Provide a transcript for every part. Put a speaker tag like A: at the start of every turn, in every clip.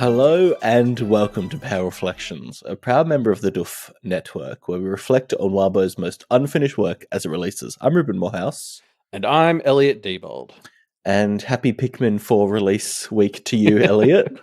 A: Hello and welcome to Power Reflections, a proud member of the Duff Network, where we reflect on Warbo's most unfinished work as it releases. I'm Ruben Morehouse.
B: And I'm Elliot Diebold.
A: And happy Pikmin 4 release week to you, Elliot.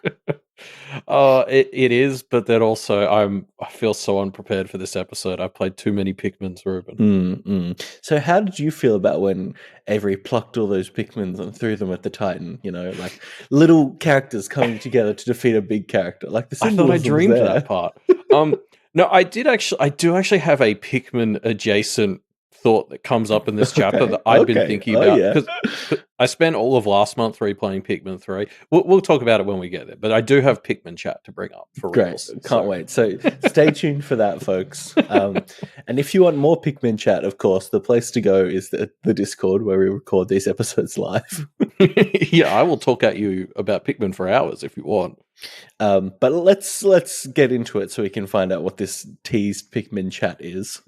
B: It is, but then also I feel so unprepared for this episode. I played too many Pikmins, Ruben.
A: So how did you feel about when Avery plucked all those Pikmins and threw them at the Titan? You know, like little characters coming together to defeat a big character. Like the
B: I thought I dreamed
A: there.
B: that part. No, I do actually have a Pikmin adjacent thought that comes up in this chapter that I'd been thinking about. Because I spent all of last month replaying Pikmin 3. We'll talk about it when we get there, but I do have Pikmin chat to bring up for
A: Great. Can't wait. So stay tuned for that, folks. And if you want more Pikmin chat, of course, the place to go is the Discord where we record these episodes live.
B: Yeah, I will talk at you about Pikmin for hours if you want.
A: But let's get into it so we can find out what this teased Pikmin chat is.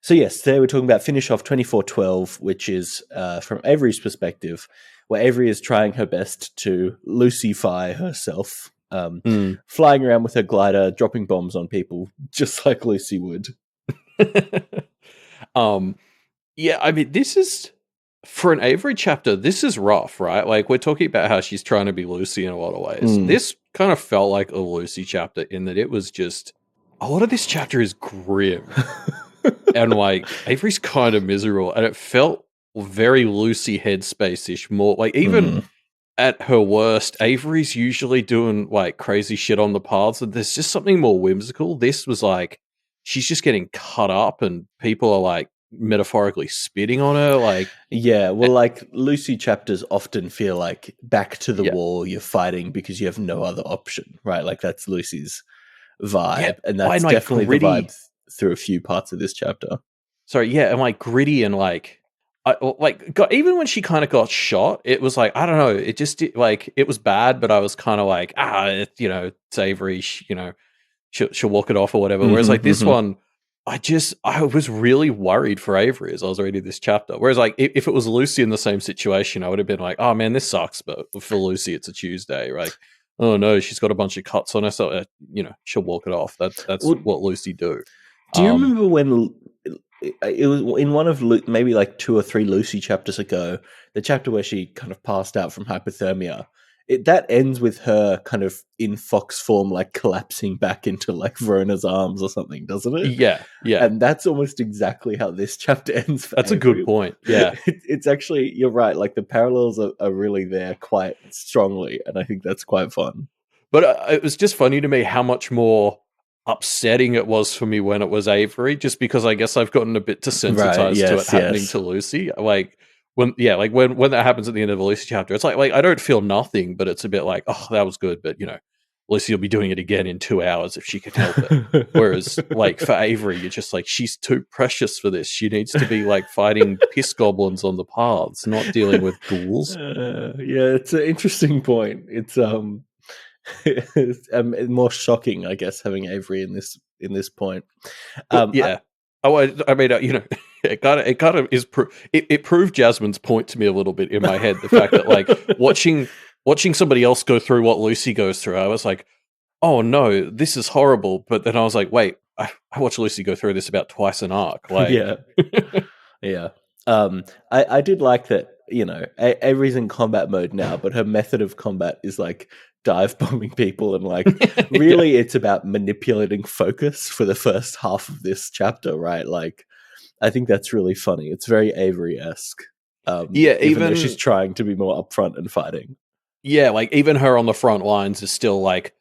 A: So yes, today we're talking about Finish Off 2412, which is from Avery's perspective, where Avery is trying her best to Lucy-fy herself, flying around with her glider, dropping bombs on people, just like Lucy would.
B: Yeah, I mean, this is, for an Avery chapter, this is rough, right? Like, we're talking about how she's trying to be Lucy in a lot of ways. This kind of felt like a Lucy chapter in that it was just, a lot of this chapter is grim. And like Avery's kind of miserable, and it felt very Lucy headspace-ish. More like even at her worst, Avery's usually doing like crazy shit on the paths, and there's just something more whimsical. This was like she's just getting cut up, and people are like metaphorically spitting on her. Like,
A: yeah, well, like Lucy chapters often feel like back to the wall. You're fighting because you have no other option, right? Like that's Lucy's vibe, and that's
B: like
A: definitely
B: gritty.
A: the vibe through a few parts of this chapter.
B: Sorry, yeah, and like gritty and like, even when she kind of got shot, it was like, I don't know, it just like it was bad, but I was kind of like, it's Avery, she'll walk it off or whatever. Whereas like this one, I was really worried for Avery as I was reading this chapter. Whereas like if it was Lucy in the same situation, I would have been like, oh man, this sucks. But for Lucy, it's a Tuesday, right? Oh no, she's got a bunch of cuts on her, so she'll walk it off. That's what Lucy do.
A: Do you remember when it was in one of maybe like 2 or 3 Lucy chapters ago, the chapter where she kind of passed out from hypothermia? That ends with her kind of in fox form, like collapsing back into like Verona's arms or something, doesn't it?
B: Yeah.
A: And that's almost exactly how this chapter ends.
B: That's Avery. A good point. Yeah,
A: it's actually, you're right. Like the parallels are really there quite strongly, and I think that's quite fun.
B: But it was just funny to me how much more upsetting it was for me when it was Avery, just because I guess I've gotten a bit desensitized to it happening to Lucy. Like when that happens at the end of a Lucy chapter, it's like I don't feel nothing, but it's a bit like, oh, that was good, but Lucy will be doing it again in 2 hours if she can help it. Whereas like for Avery, you're just like, she's too precious for this. She needs to be like fighting piss goblins on the paths, not dealing with ghouls.
A: Yeah, it's an interesting point. It's more shocking, I guess, having Avery in this point.
B: Yeah. It kind of is. It proved Jasmine's point to me a little bit in my head. The fact that like watching somebody else go through what Lucy goes through, I was like, oh no, this is horrible. But then I was like, wait, I watched Lucy go through this about twice an arc. Like,
A: yeah. I did like that. Avery's in combat mode now, but her method of combat is like dive bombing people, and like really it's about manipulating focus for the first half of this chapter, right? Like I think that's really funny. It's very Avery-esque. Even though she's trying to be more upfront and fighting.
B: Yeah, like even her on the front lines is still like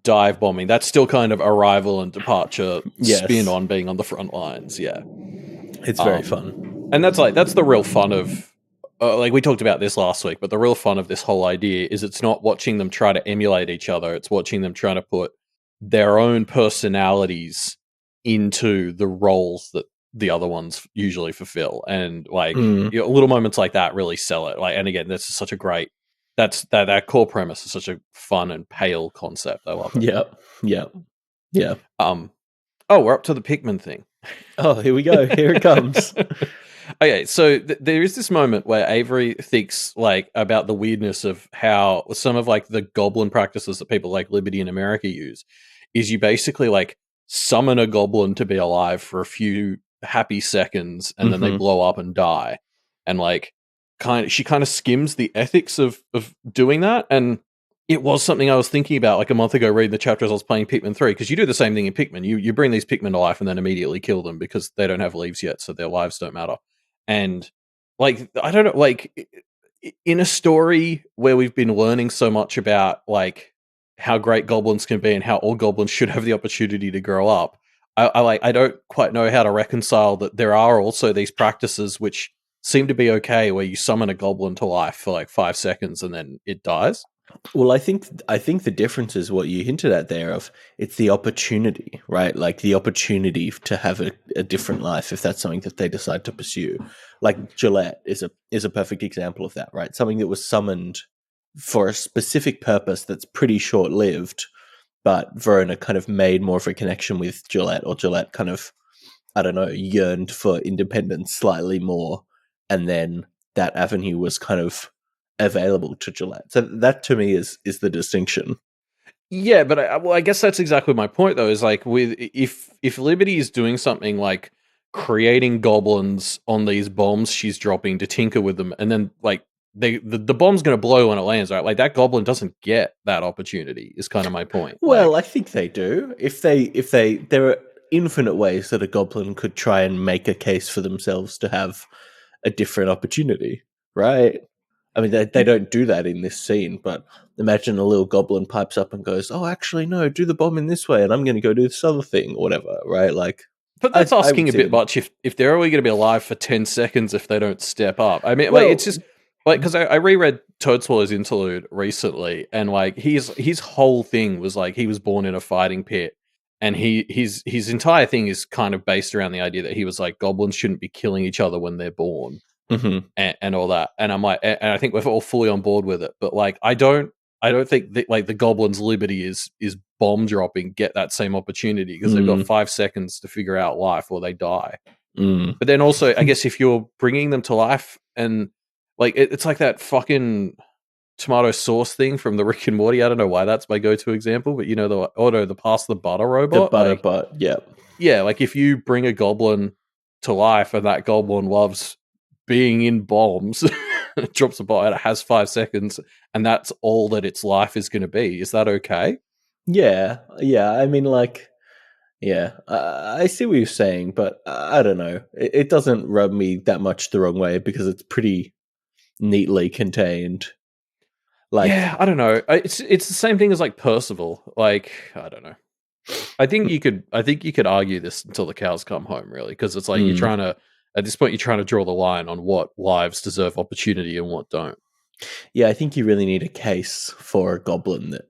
B: dive bombing. That's still kind of arrival and departure spin on being on the front lines. Yeah,
A: it's very fun,
B: and that's the real fun of. Like we talked about this last week, but the real fun of this whole idea is it's not watching them try to emulate each other. It's watching them trying to put their own personalities into the roles that the other ones usually fulfill. And like little moments like that really sell it. Like, and again, this is such a great, that core premise is such a fun and pale concept. I love it.
A: Yeah.
B: Oh, we're up to the Pikmin thing.
A: Oh, here we go. Here it comes.
B: Okay, so there is this moment where Avery thinks like about the weirdness of how some of like the goblin practices that people like Liberty in America use is you basically like summon a goblin to be alive for a few happy seconds and then they
A: Hmm.
B: blow up and die. And like she kind of skims the ethics of doing that. And it was something I was thinking about like a month ago reading the chapter as I was playing Pikmin 3, because you do the same thing in Pikmin. You bring these Pikmin to life and then immediately kill them because they don't have leaves yet, so their lives don't matter. And like I don't know, like in a story where we've been learning so much about like how great goblins can be and how all goblins should have the opportunity to grow up, I don't quite know how to reconcile that there are also these practices which seem to be okay where you summon a goblin to life for like 5 seconds and then it dies.
A: Well, I think the difference is what you hinted at there of it's the opportunity, right? Like the opportunity to have a different life if that's something that they decide to pursue. Like Gillette is a perfect example of that, right? Something that was summoned for a specific purpose that's pretty short lived, but Verona kind of made more of a connection with Gillette, or Gillette kind of, I don't know, yearned for independence slightly more, and then that avenue was kind of available to Gillette. So that to me is the distinction.
B: Yeah, but I guess that's exactly my point, though. Is like with if Liberty is doing something like creating goblins on these bombs she's dropping to tinker with them, and then like the bomb's going to blow when it lands, right? Like that goblin doesn't get that opportunity. Is kind of my point.
A: Well,
B: Like,
A: I think they do. If they there are infinite ways that a goblin could try and make a case for themselves to have a different opportunity, right? I mean, they don't do that in this scene, but imagine a little goblin pipes up and goes, "Oh, actually, no, do the bomb in this way, and I'm going to go do this other thing, or whatever." Right? Like,
B: but that's
A: I
B: asking
A: would
B: a
A: see
B: bit
A: them.
B: much if they're only going to be alive for 10 seconds if they don't step up. I mean, like it's
A: Well,
B: just like because I reread Toadswallow's interlude recently, and like his whole thing was like he was born in a fighting pit, and his entire thing is kind of based around the idea that he was like goblins shouldn't be killing each other when they're born
A: mhm.
B: and all that. And I'm like, and I think we're all fully on board with it. But like, I don't think that like the goblins' liberty is bomb dropping get that same opportunity because they've got
A: Mm,
B: 5 seconds to figure out life or they die.
A: mm.
B: But then also, I guess if you're bringing them to life and like it's like that fucking tomato sauce thing from the Rick and Morty. I don't know why that's my go-to example, but you know the pass the butter
A: The
B: robot.
A: butter
B: Like
A: butt, yeah.
B: yeah, like if you bring a goblin to life and that goblin loves being in bombs, it drops a bomb and it has 5 seconds, and that's all that its life is going to be. Is that okay?
A: Yeah, yeah. I mean, like, yeah, I see what you're saying, but I don't know. It doesn't rub me that much the wrong way because it's pretty neatly contained. Like,
B: Yeah, I don't know. It's the same thing as like Percival. Like I don't know. I think you could argue this until the cows come home, really, because it's like you're
A: mm,
B: trying to at this point you're trying to draw the line on what lives deserve opportunity and what don't.
A: yeah, I think you really need a case for a goblin that,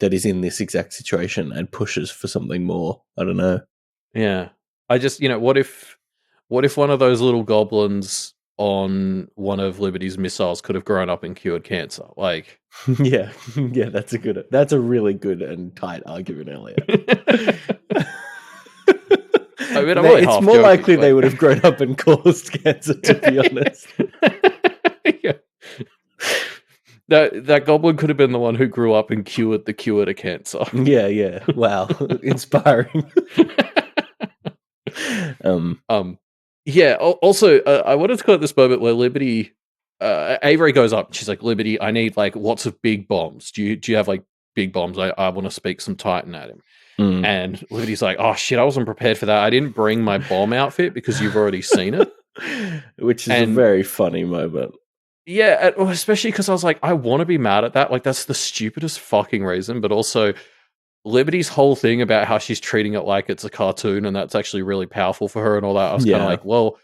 A: that is in this exact situation and pushes for something more. I don't know.
B: Yeah. I just, what if one of those little goblins on one of Liberty's missiles could have grown up and cured cancer? Like
A: Yeah, yeah, that's a really good and tight argument, Elliot.
B: I mean, I'm only
A: It's
B: half
A: more
B: joking.
A: likely they
B: Like
A: would have grown up and caused cancer, to be honest.
B: Yeah. That goblin could have been the one who grew up and cured the cure to cancer.
A: Yeah, yeah. Wow, inspiring. um,
B: Um, yeah. Also, I wanted to call it this moment where Liberty, Avery goes up. She's like, "Liberty, I need like lots of big bombs. Do you have like big bombs? I want to speak some Titan at him."
A: mm.
B: And Liberty's like, "Oh shit, I wasn't prepared for that. I didn't bring my bomb outfit because you've already seen it."
A: Which is a
B: And
A: very funny moment.
B: yeah, well, especially because I was like, I want to be mad at that. Like, that's the stupidest fucking reason. But also, Liberty's whole thing about how she's treating it like it's a cartoon and that's actually really powerful for her and all that. I was kind of
A: Yeah,
B: like, well,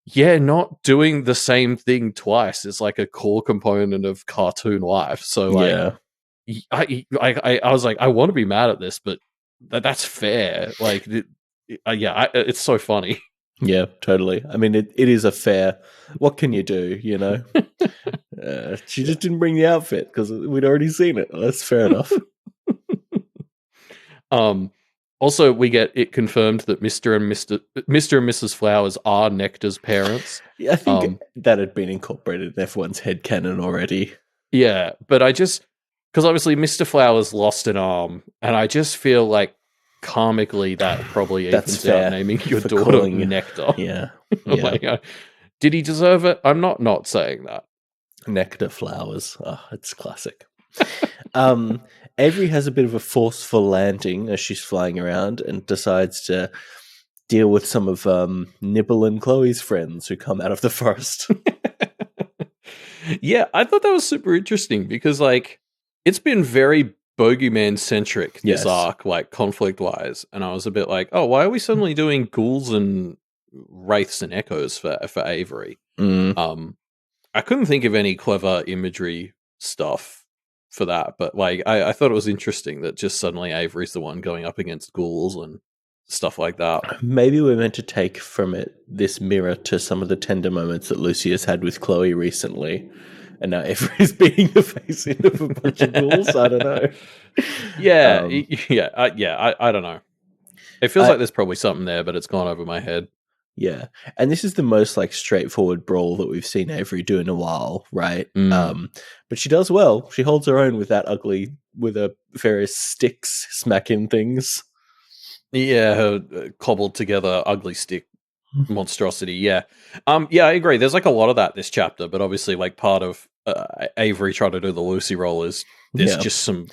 B: yeah, not doing the same thing twice is like a core component of cartoon life. So, like,
A: yeah,
B: I was like, I want to be mad at this, but that's fair. Like, yeah, it's so funny.
A: yeah. Totally. I mean, it is a fair. What can you do? She
B: Yeah.
A: just didn't bring the outfit because we'd already seen it. That's fair enough.
B: Um, Also, we get it confirmed that Mr. and Mrs. Flowers are Nectar's parents.
A: Yeah, I think that had been incorporated in everyone's headcanon already.
B: Yeah, but because obviously Mr. Flowers lost an arm, and I just feel like karmically that probably evens out naming your daughter Nectar.
A: Yeah.
B: Like, did he deserve it? I'm not saying that.
A: Nectar Flowers. Oh, it's classic. Avery has a bit of a forceful landing as she's flying around and decides to deal with some of Nibble and Chloe's friends who come out of the forest.
B: Yeah, I thought that was super interesting because, like, it's been very bogeyman centric this arc, like conflict wise, and I was a bit like, oh, why are we suddenly doing ghouls and wraiths and echoes for Avery? I couldn't think of any clever imagery stuff for that, but like I thought it was interesting that just suddenly Avery's the one going up against ghouls and stuff like that.
A: Maybe we're meant to take from it this mirror to some of the tender moments that Lucy has had with Chloe recently, and now Avery's being the face of a bunch of ghouls. I don't know.
B: I don't know. It feels like there's probably something there, but it's gone over my head.
A: Yeah, and this is the most like straightforward brawl that we've seen Avery do in a while, right? But she does well. She holds her own with that with her various sticks smacking things.
B: Yeah, her cobbled together ugly stick monstrosity. Yeah, yeah, I agree. There's like a lot of that this chapter, but obviously, like part of Avery trying to do the Lucy role is there's just some,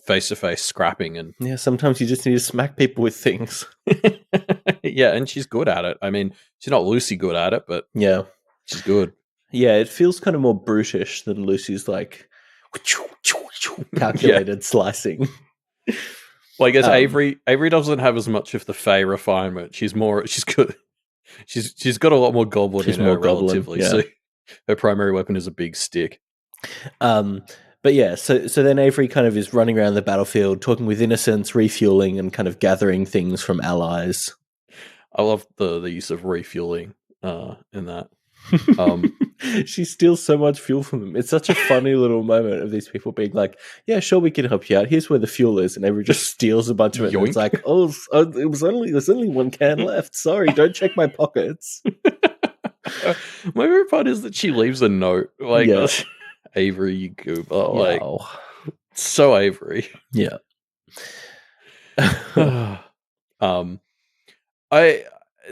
B: face to face scrapping, and
A: sometimes you just need to smack people with things.
B: Yeah, and she's good at it. I mean, she's not Lucy good at it, but she's good.
A: Yeah, it feels kind of more brutish than Lucy's like calculated slicing.
B: Well, I guess Avery doesn't have as much of the Fey refinement. She's good. She's got a lot more goblin in her relatively. So her primary weapon is a big stick.
A: But yeah, so then Avery kind of is running around the battlefield, talking with innocents, refueling, and kind of gathering things from allies.
B: I love the use of refueling in that.
A: She steals so much fuel from them. It's such a funny little moment of these people being like, yeah, sure, we can help you out. Here's where the fuel is. And Avery just steals a bunch of it. And it's like, there's only one can left. Sorry, don't check my pockets.
B: My favorite part is that she leaves a note. Like, Avery, you goober. Like, so Avery.
A: Yeah.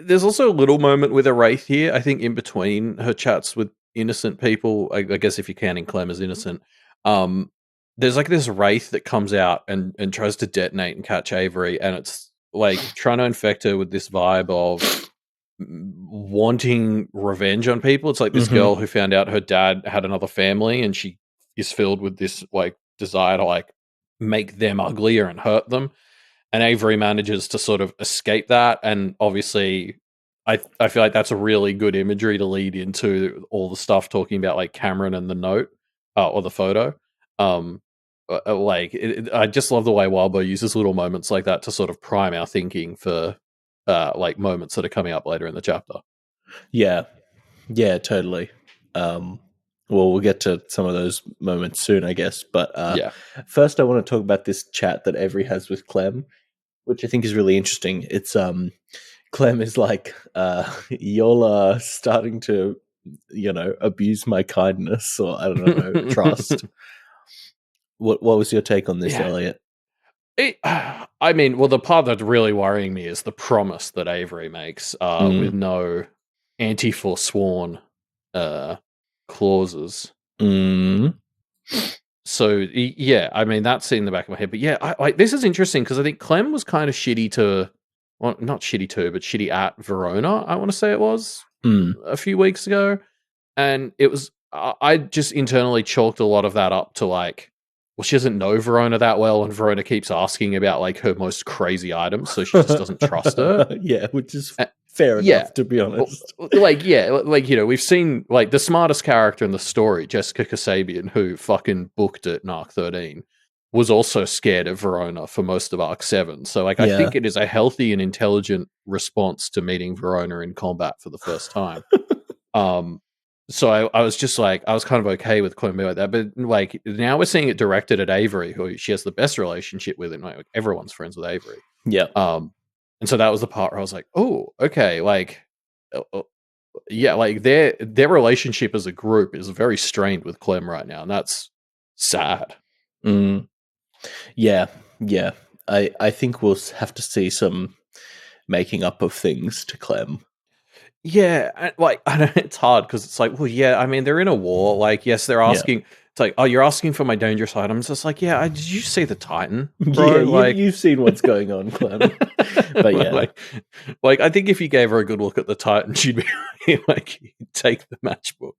B: There's also a little moment with a wraith here. I think in between her chats with innocent people, I guess if you're counting Clem as innocent, there's like this wraith that comes out and tries to detonate and catch Avery, and it's like trying to infect her with this vibe of wanting revenge on people. It's like this girl who found out her dad had another family, and she is filled with this like desire to like make them uglier and hurt them. And Avery manages to sort of escape that. And obviously, I feel like that's a really good imagery to lead into all the stuff talking about like Cameron and the note or the photo. I just love the way Wildbow uses little moments like that to sort of prime our thinking for like moments that are coming up later in the chapter.
A: Yeah, totally. Well, we'll get to some of those moments soon, I guess. But first I want to talk about this chat that Avery has with Clem, which I think is really interesting. It's Clem is like, you're starting to, abuse my kindness, or I don't know, trust. What was your take on this, Elliot?
B: I mean, well, the part that's really worrying me is the promise that Avery makes with no anti-forsworn clauses. So, yeah, I mean, that's in the back of my head. But yeah, this is interesting because I think Clem was kind of shitty to, well, not shitty to, but shitty at Verona, I want to say it was, a few weeks ago. And it was, I just internally chalked a lot of that up to like, well, she doesn't know Verona that well, and Verona keeps asking about like her most crazy items, so she just doesn't trust her.
A: Yeah, which is fair enough, to be honest.
B: We've seen like the smartest character in the story, Jessica Kasabian, who fucking booked it in Arc 13, was also scared of Verona for most of Arc 7. So like, I think it is a healthy and intelligent response to meeting Verona in combat for the first time. So I was just like, I was kind of okay with Clem like that, but like now we're seeing it directed at Avery, who she has the best relationship with, and like everyone's friends with Avery.
A: Yeah.
B: And so that was the part where I was like, oh, okay, like, yeah, like their relationship as a group is very strained with Clem right now, and that's sad.
A: Mm. Yeah. Yeah. I think we'll have to see some making up of things to Clem.
B: Yeah, like I know it's hard because it's like, well, yeah, I mean, they're in a war. Like, yes, they're asking. It's like, oh, you're asking for my dangerous items. It's like, yeah, did you see the Titan,
A: Yeah,
B: bro? Like,
A: you've seen what's going on, Clem. But yeah,
B: like I think if you gave her a good look at the Titan, she'd be like, take the matchbook.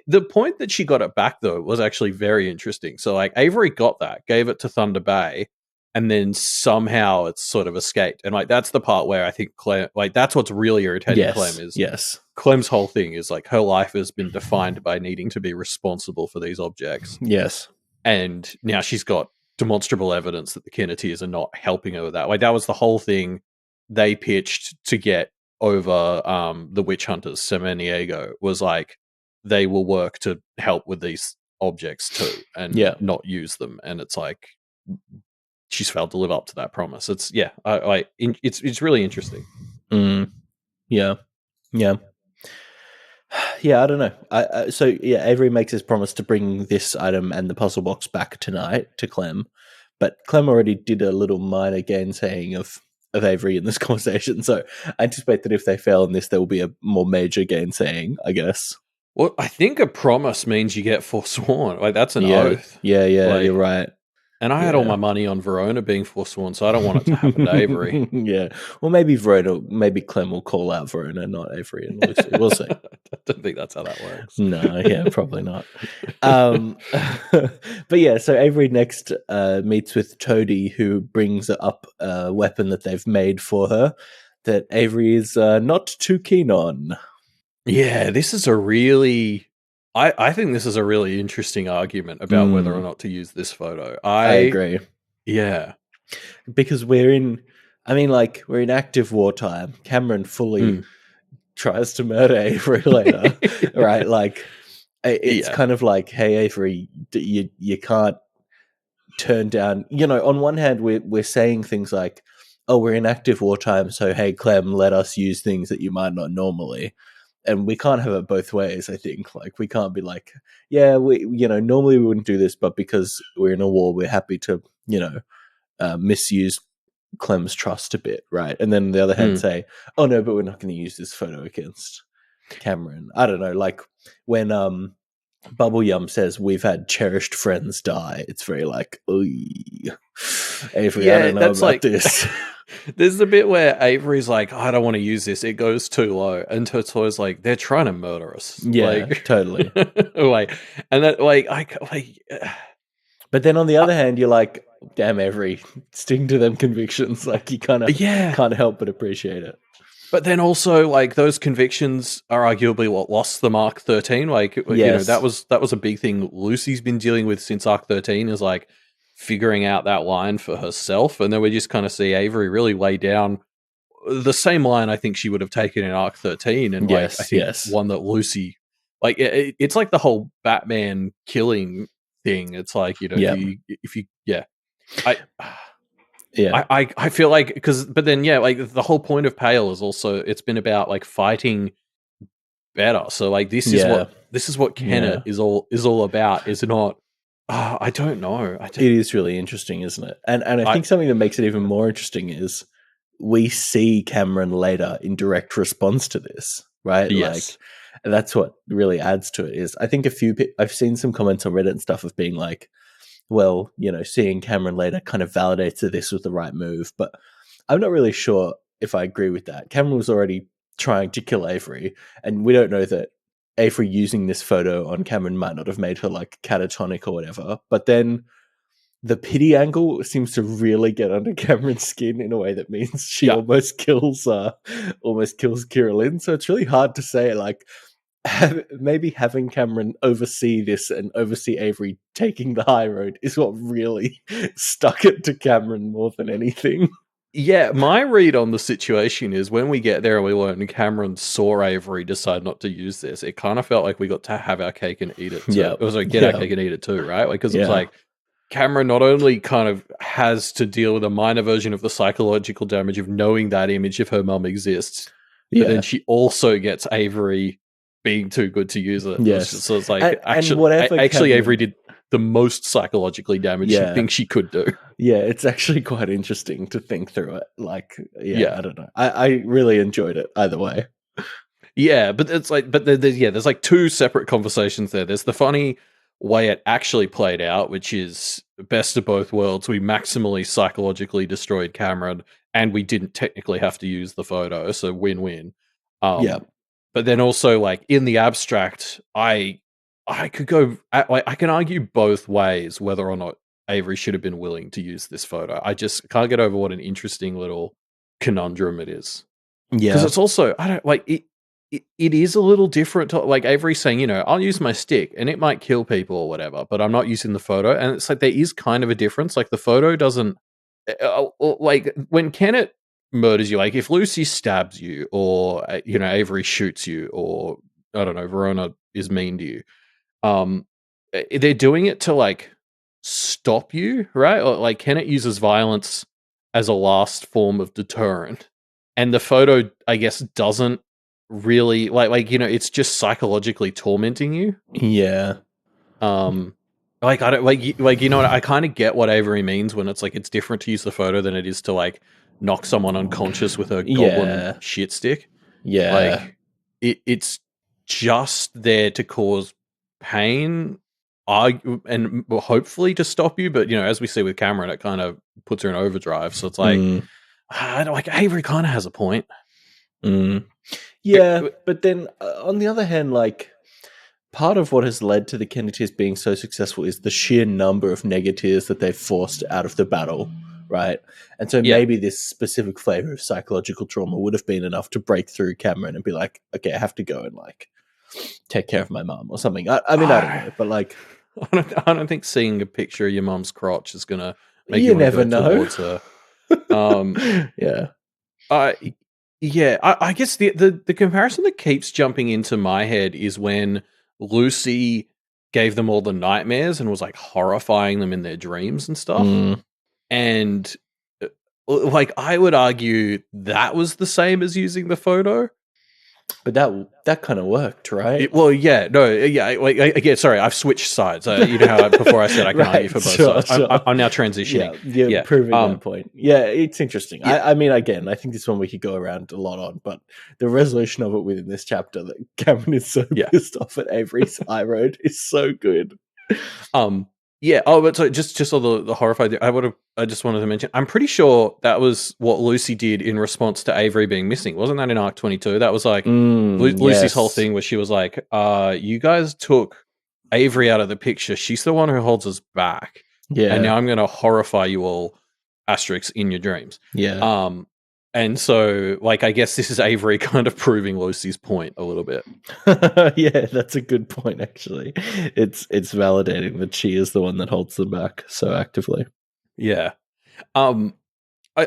B: The point that she got it back though was actually very interesting. So like Avery got that, gave it to Thunder Bay, and then somehow it's sort of escaped. And like that's the part where I think Clem, like that's what's really irritating Clem is Clem's whole thing is like her life has been defined by needing to be responsible for these objects.
A: Yes.
B: And now she's got demonstrable evidence that the Kenneteers are not helping her with that. Like that was the whole thing they pitched to get over the witch hunters, Samaniego, was like they will work to help with these objects too and not use them. And it's like she's failed to live up to that promise. It's it's really interesting.
A: Yeah. I don't know. So Avery makes his promise to bring this item and the puzzle box back tonight to Clem, but Clem already did a little minor gainsaying of Avery in this conversation. So I anticipate that if they fail in this, there will be a more major gainsaying, I guess.
B: Well, I think a promise means you get forsworn. Like that's an oath.
A: Yeah, like, you're right.
B: And I had all my money on Verona being forsworn, so I don't want it to happen to Avery.
A: Yeah. Well, maybe Clem will call out Verona, not Avery and Lucy. We'll see.
B: I don't think that's how that works.
A: No, yeah, probably not. But yeah, so Avery next meets with Toadie, who brings up a weapon that they've made for her that Avery is not too keen on.
B: Yeah, this is a really... I think this is a really interesting argument about whether or not to use this photo.
A: I agree.
B: Yeah.
A: Because we're in active wartime. Cameron fully tries to murder Avery later, right? Like, it's kind of like, hey, Avery, you can't turn down... on one hand, we're saying things like, oh, we're in active wartime, so hey, Clem, let us use things that you might not normally. And we can't have it both ways, I think. Like, we can't be like, yeah, normally we wouldn't do this, but because we're in a war, we're happy to, misuse Clem's trust a bit, right? And then on the other hand say, oh no, but we're not going to use this photo against Cameron. I don't know, like when Bubble Yum says we've had cherished friends die, it's very like, Avery, I don't know about this.
B: There's the bit where Avery's like, I don't want to use this, it goes too low, and Toto's like, they're trying to murder us.
A: Yeah, totally.
B: And that
A: but then on the other hand, you're like, damn, Avery, sting to them convictions. Like, you kind of can't help but appreciate it.
B: But then also, like, those convictions are arguably what lost them Arc 13. Like, that was a big thing Lucy's been dealing with since Arc 13, is like figuring out that line for herself. And then we just kind of see Avery really lay down the same line I think she would have taken in Arc 13. And I think one that Lucy, like, it's like the whole Batman killing thing. It's like, I feel like, but then like the whole point of Pale is also, it's been about like fighting better. So like this is what Kenneth is all about. Is not. I don't know. It
A: is really interesting, isn't it? And I think something that makes it even more interesting is we see Cameron later in direct response to this, right?
B: Yes.
A: Like, that's what really adds to it. Is I think I've seen some comments on Reddit and stuff of being like, well, seeing Cameron later kind of validates that this was the right move. But I'm not really sure if I agree with that. Cameron was already trying to kill Avery, and we don't know that Avery using this photo on Cameron might not have made her like catatonic or whatever. But then the pity angle seems to really get under Cameron's skin in a way that means she almost kills Kira. So it's really hard to say, like, maybe having Cameron oversee this and oversee Avery taking the high road is what really stuck it to Cameron more than anything.
B: Yeah, my read on the situation is when we get there and we learn Cameron saw Avery decide not to use this, it kind of felt like we got to have our cake and eat it too. Yeah. It was like, get our cake and eat it too, right? Like, because it was like, Cameron not only kind of has to deal with a minor version of the psychological damage of knowing that image of her mum exists, but then
A: Yeah.
B: she also gets Avery being too good to use it.
A: Yes.
B: So it's like,
A: And whatever
B: actually,
A: Cameron,
B: Avery did the most psychologically damaging thing she could do.
A: Yeah, it's actually quite interesting to think through it. Like,
B: Yeah.
A: I don't know. I really enjoyed it either way.
B: Yeah, but it's like, but there's like two separate conversations there. There's the funny way it actually played out, which is best of both worlds. We maximally psychologically destroyed Cameron, and we didn't technically have to use the photo, so win-win.
A: Yeah.
B: But then also, like, in the abstract, I could go, like, I can argue both ways whether or not Avery should have been willing to use this photo. I just can't get over what an interesting little conundrum it is.
A: Yeah.
B: Because it's also, I don't like it. It is a little different to, like, Avery saying, you know, I'll use my stick and it might kill people or whatever, but I'm not using the photo. And it's like, there is kind of a difference. Like, the photo doesn't, like, when Kenneth murders you, like, if Lucy stabs you, or, you know, Avery shoots you, or, I don't know, Verona is mean to you, they're doing it to, like, stop you, right? Or, like, Kenneth uses violence as a last form of deterrent. And the photo, I guess, doesn't really, like, you know, it's just psychologically tormenting you.
A: Yeah.
B: Like, I don't, like, you know what, I kind of get what Avery means when it's like, it's different to use the photo than it is to, like, knock someone unconscious with a goblin shit stick.
A: Yeah.
B: Like, it's just there to cause pain, argue, and hopefully to stop you. But, you know, as we see with Cameron, it kind of puts her in overdrive. So it's like, I don't, like, Avery kind of has a point.
A: Yeah, but then on the other hand, like, part of what has led to the Kenneteers being so successful is the sheer number of Negateers that they've forced out of the battle, right? And so maybe this specific flavor of psychological trauma would have been enough to break through Cameron and be like, okay, I have to go and, like, take care of my mom or something. I mean, I don't know, but, like,
B: I don't think seeing a picture of your mom's crotch is gonna make
A: you
B: you
A: never
B: go
A: know.
B: towards her.
A: Yeah.
B: I guess the comparison that keeps jumping into my head is when Lucy gave them all the nightmares and was, like, horrifying them in their dreams and stuff. And, like, I would argue that was the same as using the photo.
A: But that kind of worked, right?
B: Again, sorry, I've switched sides. You know how before I said I can argue for both sides.
A: Sure.
B: I'm now transitioning.
A: Yeah, proving that point. Yeah, it's interesting. I mean, again, I think this one we could go around a lot on, but the resolution of it within this chapter, that Cameron is so pissed off at Avery's high road, is so good.
B: Yeah. Oh, but so just on the horrified, I just wanted to mention, I'm pretty sure that was what Lucy did in response to Avery being missing. Wasn't that in Arc 22? That was like Lucy's whole thing, where she was like, you guys took Avery out of the picture. She's the one who holds us back.
A: Yeah.
B: And now I'm going to horrify you all, asterisks, in your dreams.
A: Yeah.
B: And so, like, I guess this is Avery kind of proving Lucy's point a little bit.
A: Yeah, that's a good point, actually. It's validating that she is the one that holds them back so actively.
B: Yeah. I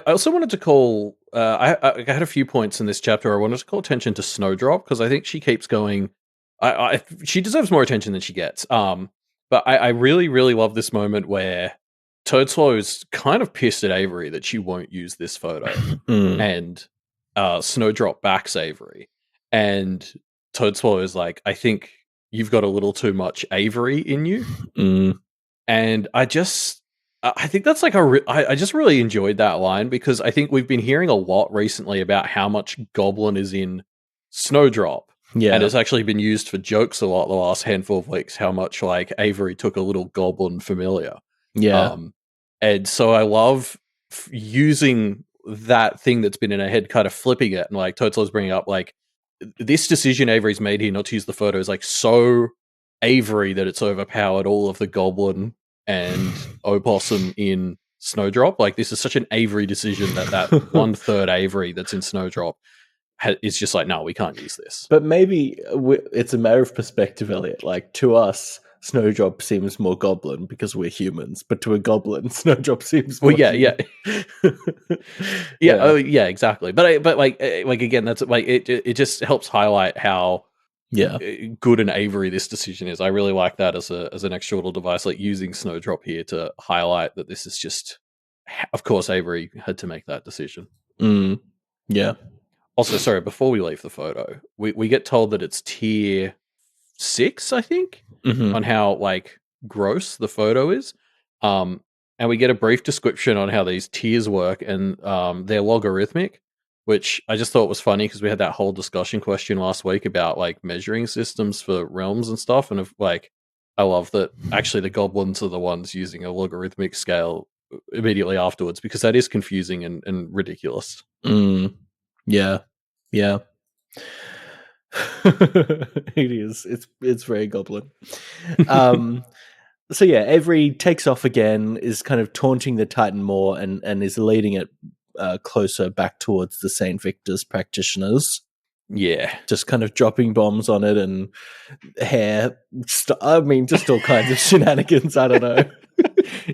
B: also wanted to call, I had a few points in this chapter. I wanted to call attention to Snowdrop, because I think she keeps going, she deserves more attention than she gets. But I really, really love this moment where Toadswallow is kind of pissed at Avery that she won't use this photo. And Snowdrop backs Avery. And Toadswallow is like, I think you've got a little too much Avery in you. And I think that's like I just really enjoyed that line, because I think we've been hearing a lot recently about how much Goblin is in Snowdrop. Yeah. And it's actually been used for jokes a lot the last handful of weeks, how much, like, Avery took a little Goblin familiar.
A: Yeah.
B: And so I love using that thing that's been in her head, kind of flipping it, and, like, Toadslow's bringing up, like, this decision Avery's made here not to use the photo is, like, so Avery that it's overpowered all of the Goblin and Opossum in Snowdrop. Like, this is such an Avery decision that 1/3 Avery that's in Snowdrop is just like, no, we can't use this.
A: But maybe it's a matter of perspective, Elliot. Like, to us, Snowdrop seems more Goblin because we're humans, but to a Goblin, Snowdrop seems more
B: yeah. Oh, yeah, exactly. But like again, that's like, it just helps highlight how
A: Yeah.
B: good and Avery this decision is. I really like that as an extra little device, like using Snowdrop here to highlight that this is just, of course, Avery had to make that decision.
A: Yeah.
B: Also, sorry, before we leave the photo, we get told that it's tier 6, I think, on how like gross the photo is. And we get a brief description on how these tiers work, and they're logarithmic, which I just thought was funny because we had that whole discussion question last week about like measuring systems for realms and stuff. And like, I love that actually the goblins are the ones using a logarithmic scale immediately afterwards, because that is confusing and ridiculous.
A: Yeah. Yeah. It is. It's very goblin. So yeah, Avery takes off again, is kind of taunting the Titan more, and is leading it closer back towards the St. Victor's practitioners.
B: Yeah.
A: Just kind of dropping bombs on it and hair. Just all kinds of shenanigans. I don't know.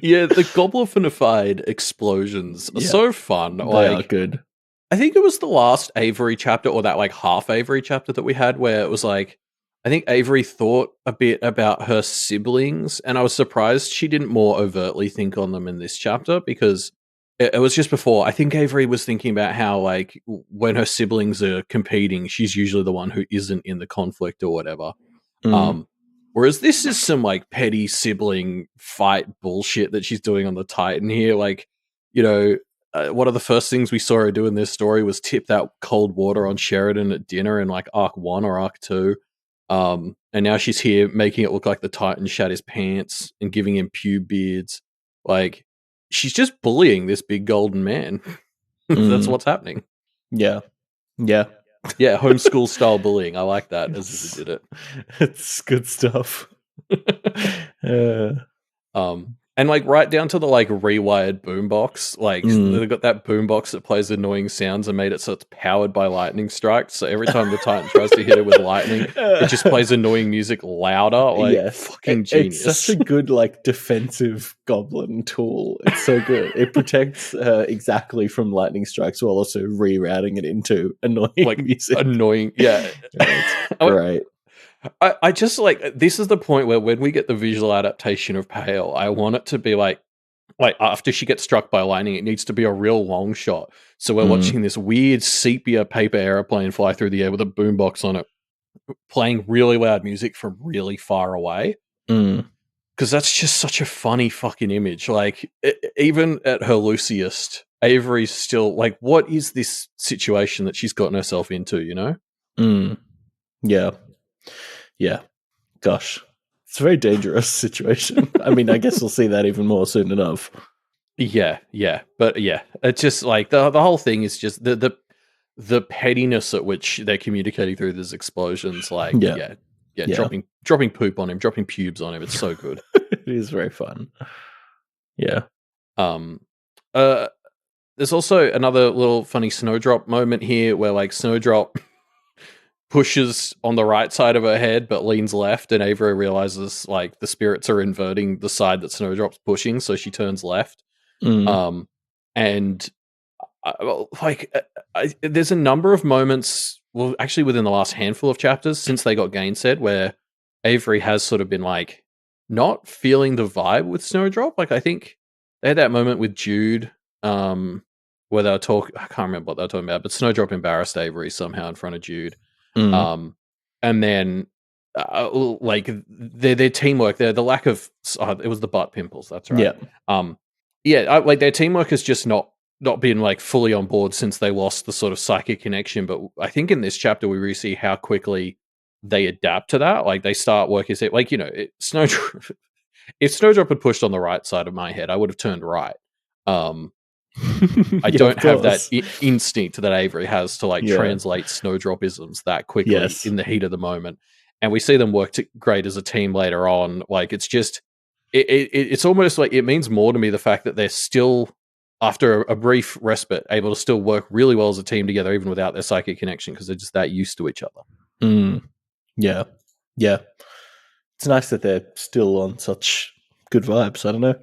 B: Yeah, the goblinified explosions are so fun.
A: They are good.
B: I think it was the last Avery chapter, or that like half Avery chapter that we had, where it was like, I think Avery thought a bit about her siblings, and I was surprised she didn't more overtly think on them in this chapter, because it was just before. I think Avery was thinking about how like when her siblings are competing, she's usually the one who isn't in the conflict or whatever. Whereas this is some like petty sibling fight bullshit that she's doing on the Titan here. Like, you know, one of the first things we saw her do in this story was tip that cold water on Sheridan at dinner in like Arc 1 or Arc 2. And now she's here making it look like the Titan shat his pants and giving him pube beards. Like, she's just bullying this big golden man. That's what's happening.
A: Yeah. Yeah.
B: Yeah, homeschool style bullying. I like that as he did it.
A: It's good stuff.
B: And like right down to the like rewired boombox. Like they've got that boombox that plays annoying sounds and made it so it's powered by lightning strikes. So every time the Titan tries to hit it with lightning, it just plays annoying music louder. Like, fucking genius.
A: It's such a good like defensive goblin tool. It's so good. It protects exactly from lightning strikes while also rerouting it into annoying
B: like
A: music.
B: Annoying, yeah.
A: Right.
B: I just like, this is the point where when we get the visual adaptation of Pale, I want it to be like after she gets struck by lightning, it needs to be a real long shot. So we're watching this weird sepia paper airplane fly through the air with a boombox on it, playing really loud music from really far away. Because that's just such a funny fucking image. Like, even at her loosiest, Avery's still like, what is this situation that she's gotten herself into, you know?
A: Yeah. Yeah. Gosh. It's a very dangerous situation. I mean, I guess we'll see that even more soon enough.
B: Yeah. But yeah, it's just like the whole thing is just the pettiness at which they're communicating through these explosions. Like, yeah. Dropping poop on him, dropping pubes on him. It's so good.
A: It is very fun. Yeah.
B: There's also another little funny Snowdrop moment here where like Snowdrop pushes on the right side of her head but leans left, and Avery realizes like the spirits are inverting the side that Snowdrop's pushing, so she turns left. And there's a number of moments, well, actually within the last handful of chapters since they got gainsaid, where Avery has sort of been like not feeling the vibe with Snowdrop. Like, I think they had that moment with Jude where they were talking, I can't remember what they were talking about, but Snowdrop embarrassed Avery somehow in front of Jude. And then like their teamwork, the lack of it was the butt pimples, that's right. Like their teamwork has just not been like fully on board since they lost the sort of psychic connection. But I think in this chapter we really see how quickly they adapt to that. Like they start working, like, you know, Snowdrop. If Snowdrop had pushed on the right side of my head, I would have turned right. I don't have that instinct that Avery has to like translate Snowdropisms that quickly in the heat of the moment. And we see them work great as a team later on. Like, it's just, it's almost like it means more to me the fact that they're still, after a brief respite, able to still work really well as a team together, even without their psychic connection, because they're just that used to each other.
A: Yeah. It's nice that they're still on such good vibes. I don't know.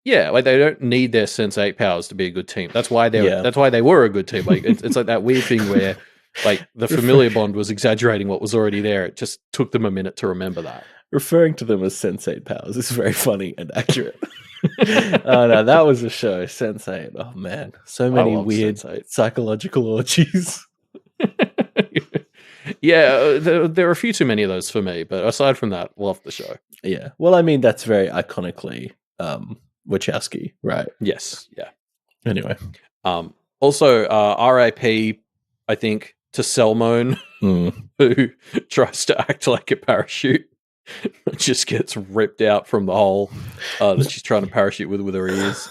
B: Yeah, like they don't need their Sense 8 powers to be a good team. That's why they were a good team. Like it's like that weird thing where Like, the familiar bond was exaggerating what was already there. It just took them a minute to remember that.
A: Referring to them as sensate powers is very funny and accurate. Oh no, that was a show, Sense8. Oh man, so many weird
B: Sense8.
A: psychological orgies.
B: Yeah, there are a few too many of those for me, but aside from that, love the show.
A: Yeah, well, I mean, that's very iconically Wachowski, right?
B: Yes, yeah.
A: Anyway,
B: also, R.I.P. I think to Selmone, who tries to act like a parachute, just gets ripped out from the hole that she's trying to parachute with her ears,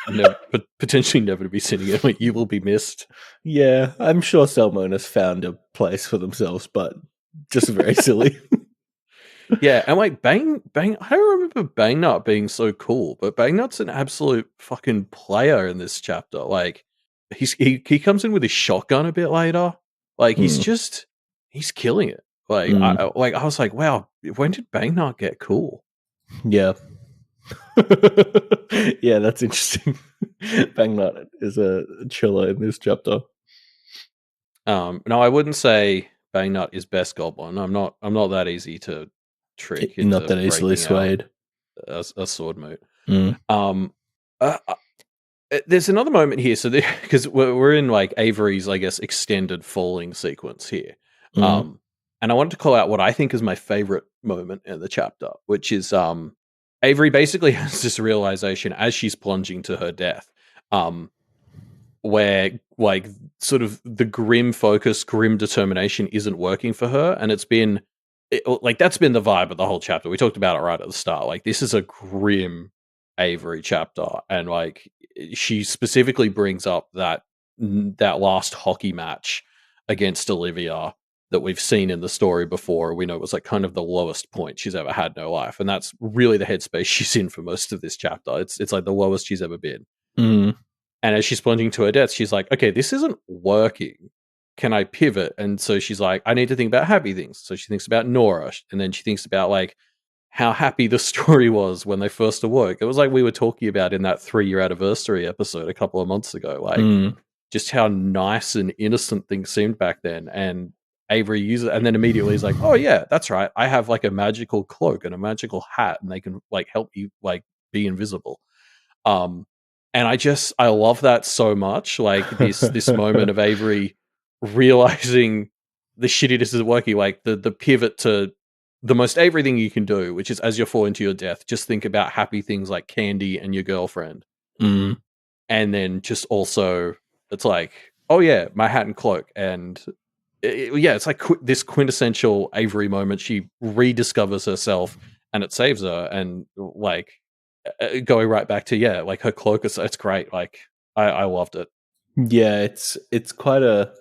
B: and potentially never to be seen again. Like, you will be missed.
A: Yeah, I'm sure Selmone has found a place for themselves, but just very silly.
B: Yeah, and like Bang, I don't remember Bangnut being so cool, but Bangnut's an absolute fucking player in this chapter. Like, he comes in with his shotgun a bit later. Like, he's killing it. Like, I was like, wow, when did Bangnut get cool?
A: Yeah. Yeah, that's interesting. Bangnut is a chiller in this chapter.
B: No, I wouldn't say Bangnut is best goblin. I'm not that easy to trick.
A: You're not that easily swayed.
B: A sword moot. There's another moment here, so because we're in like Avery's, I guess, extended falling sequence here, and I wanted to call out what I think is my favorite moment in the chapter, which is Avery basically has this realization as she's plunging to her death, where like sort of the grim focus, grim determination isn't working for her, and that's been the vibe of the whole chapter. We talked about it right at the start. Like, this is a grim Avery chapter, and like she specifically brings up that last hockey match against Olivia that we've seen in the story before. We know it was like kind of the lowest point she's ever had in her life, and that's really the headspace she's in for most of this chapter. It's like the lowest she's ever been. And as she's plunging to her death, she's like, okay, this isn't working. Can I pivot? And so she's like, I need to think about happy things. So she thinks about Nora, and then she thinks about like how happy the story was when they first awoke. It was like we were talking about in that 3-year anniversary episode a couple of months ago, like just how nice and innocent things seemed back then. And Avery uses it, and then immediately is like, oh yeah, that's right. I have like a magical cloak and a magical hat, and they can like help you like be invisible. And I love that so much. Like this moment of Avery realizing the shittiness isn't working, like the pivot to the most Avery thing you can do, which is as you're falling to your death, just think about happy things like candy and your girlfriend. And then just also, it's like, oh yeah, my hat and cloak. And it's like this quintessential Avery moment. She rediscovers herself and it saves her. And like going right back to, like her cloak, it's great. Like I loved it.
A: Yeah, it's quite a...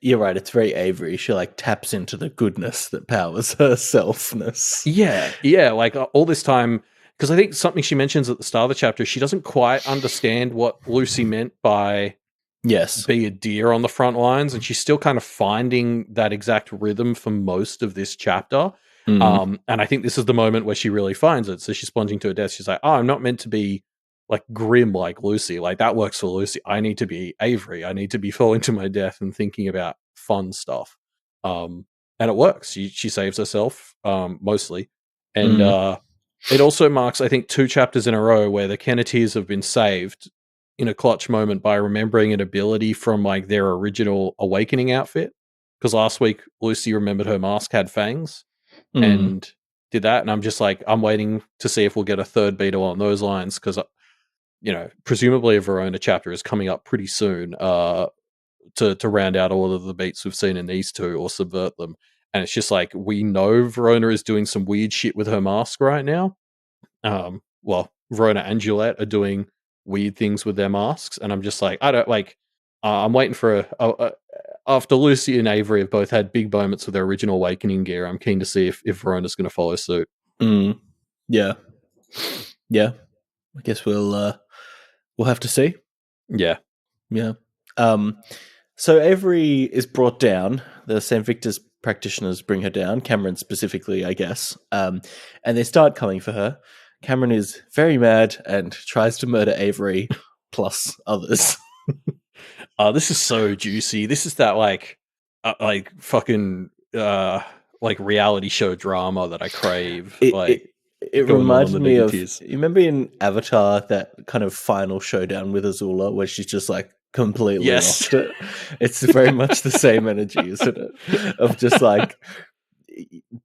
A: You're right, it's very Avery. She like taps into the goodness that powers her selfness.
B: Yeah, like all this time, because I think something she mentions at the start of the chapter, she doesn't quite understand what Lucy meant by be a deer on the front lines, and she's still kind of finding that exact rhythm for most of this chapter. And I think this is the moment where she really finds it. So she's plunging to her death. She's like, oh, I'm not meant to be like grim like Lucy. Like that works for Lucy. I need to be Avery. I need to be falling to my death and thinking about fun stuff. And it works. She saves herself, mostly. And it also marks, I think, 2 chapters in a row where the Kenneteers have been saved in a clutch moment by remembering an ability from like their original awakening outfit. Because last week Lucy remembered her mask had fangs and did that. And I'm just like, I'm waiting to see if we'll get a third beetle on those lines, because presumably a Verona chapter is coming up pretty soon to round out all of the beats we've seen in these 2 or subvert them. And it's just like, we know Verona is doing some weird shit with her mask right now. Well, Verona and Gillette are doing weird things with their masks, and I'm just like, I don't like. I'm waiting for after Lucy and Avery have both had big moments with their original awakening gear. I'm keen to see if Verona's going to follow suit.
A: Yeah. I guess we'll have to see.
B: Yeah.
A: So Avery is brought down. The St. Victor's practitioners bring her down, Cameron specifically, I guess, and they start coming for her. Cameron is very mad and tries to murder Avery plus others.
B: This is so juicy. This is that like like fucking like reality show drama that I crave.
A: It
B: Like
A: it it
B: going on
A: reminded
B: the
A: me of,
B: Negateers.
A: you remember in Avatar that kind of final showdown with Azula where she's just like completely
B: Yes.
A: lost it. It's very much the same energy, isn't it? Of just like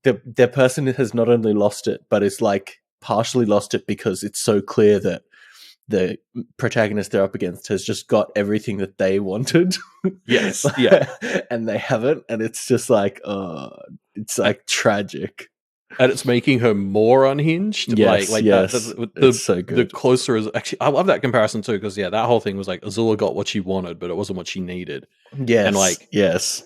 A: the person has not only lost it, but it's like partially lost it because it's so clear that the protagonist they're up against has just got everything that they wanted.
B: Yes. Yeah.
A: And they haven't, and it's just like, it's like tragic.
B: And it's making her more unhinged.
A: Yes,
B: Like that.
A: yes, it's so
B: The
A: good.
B: closer is actually, I love that comparison too, because yeah, that whole thing was like Azula got what she wanted, but it wasn't what she needed. And
A: Yes,
B: like,
A: yes.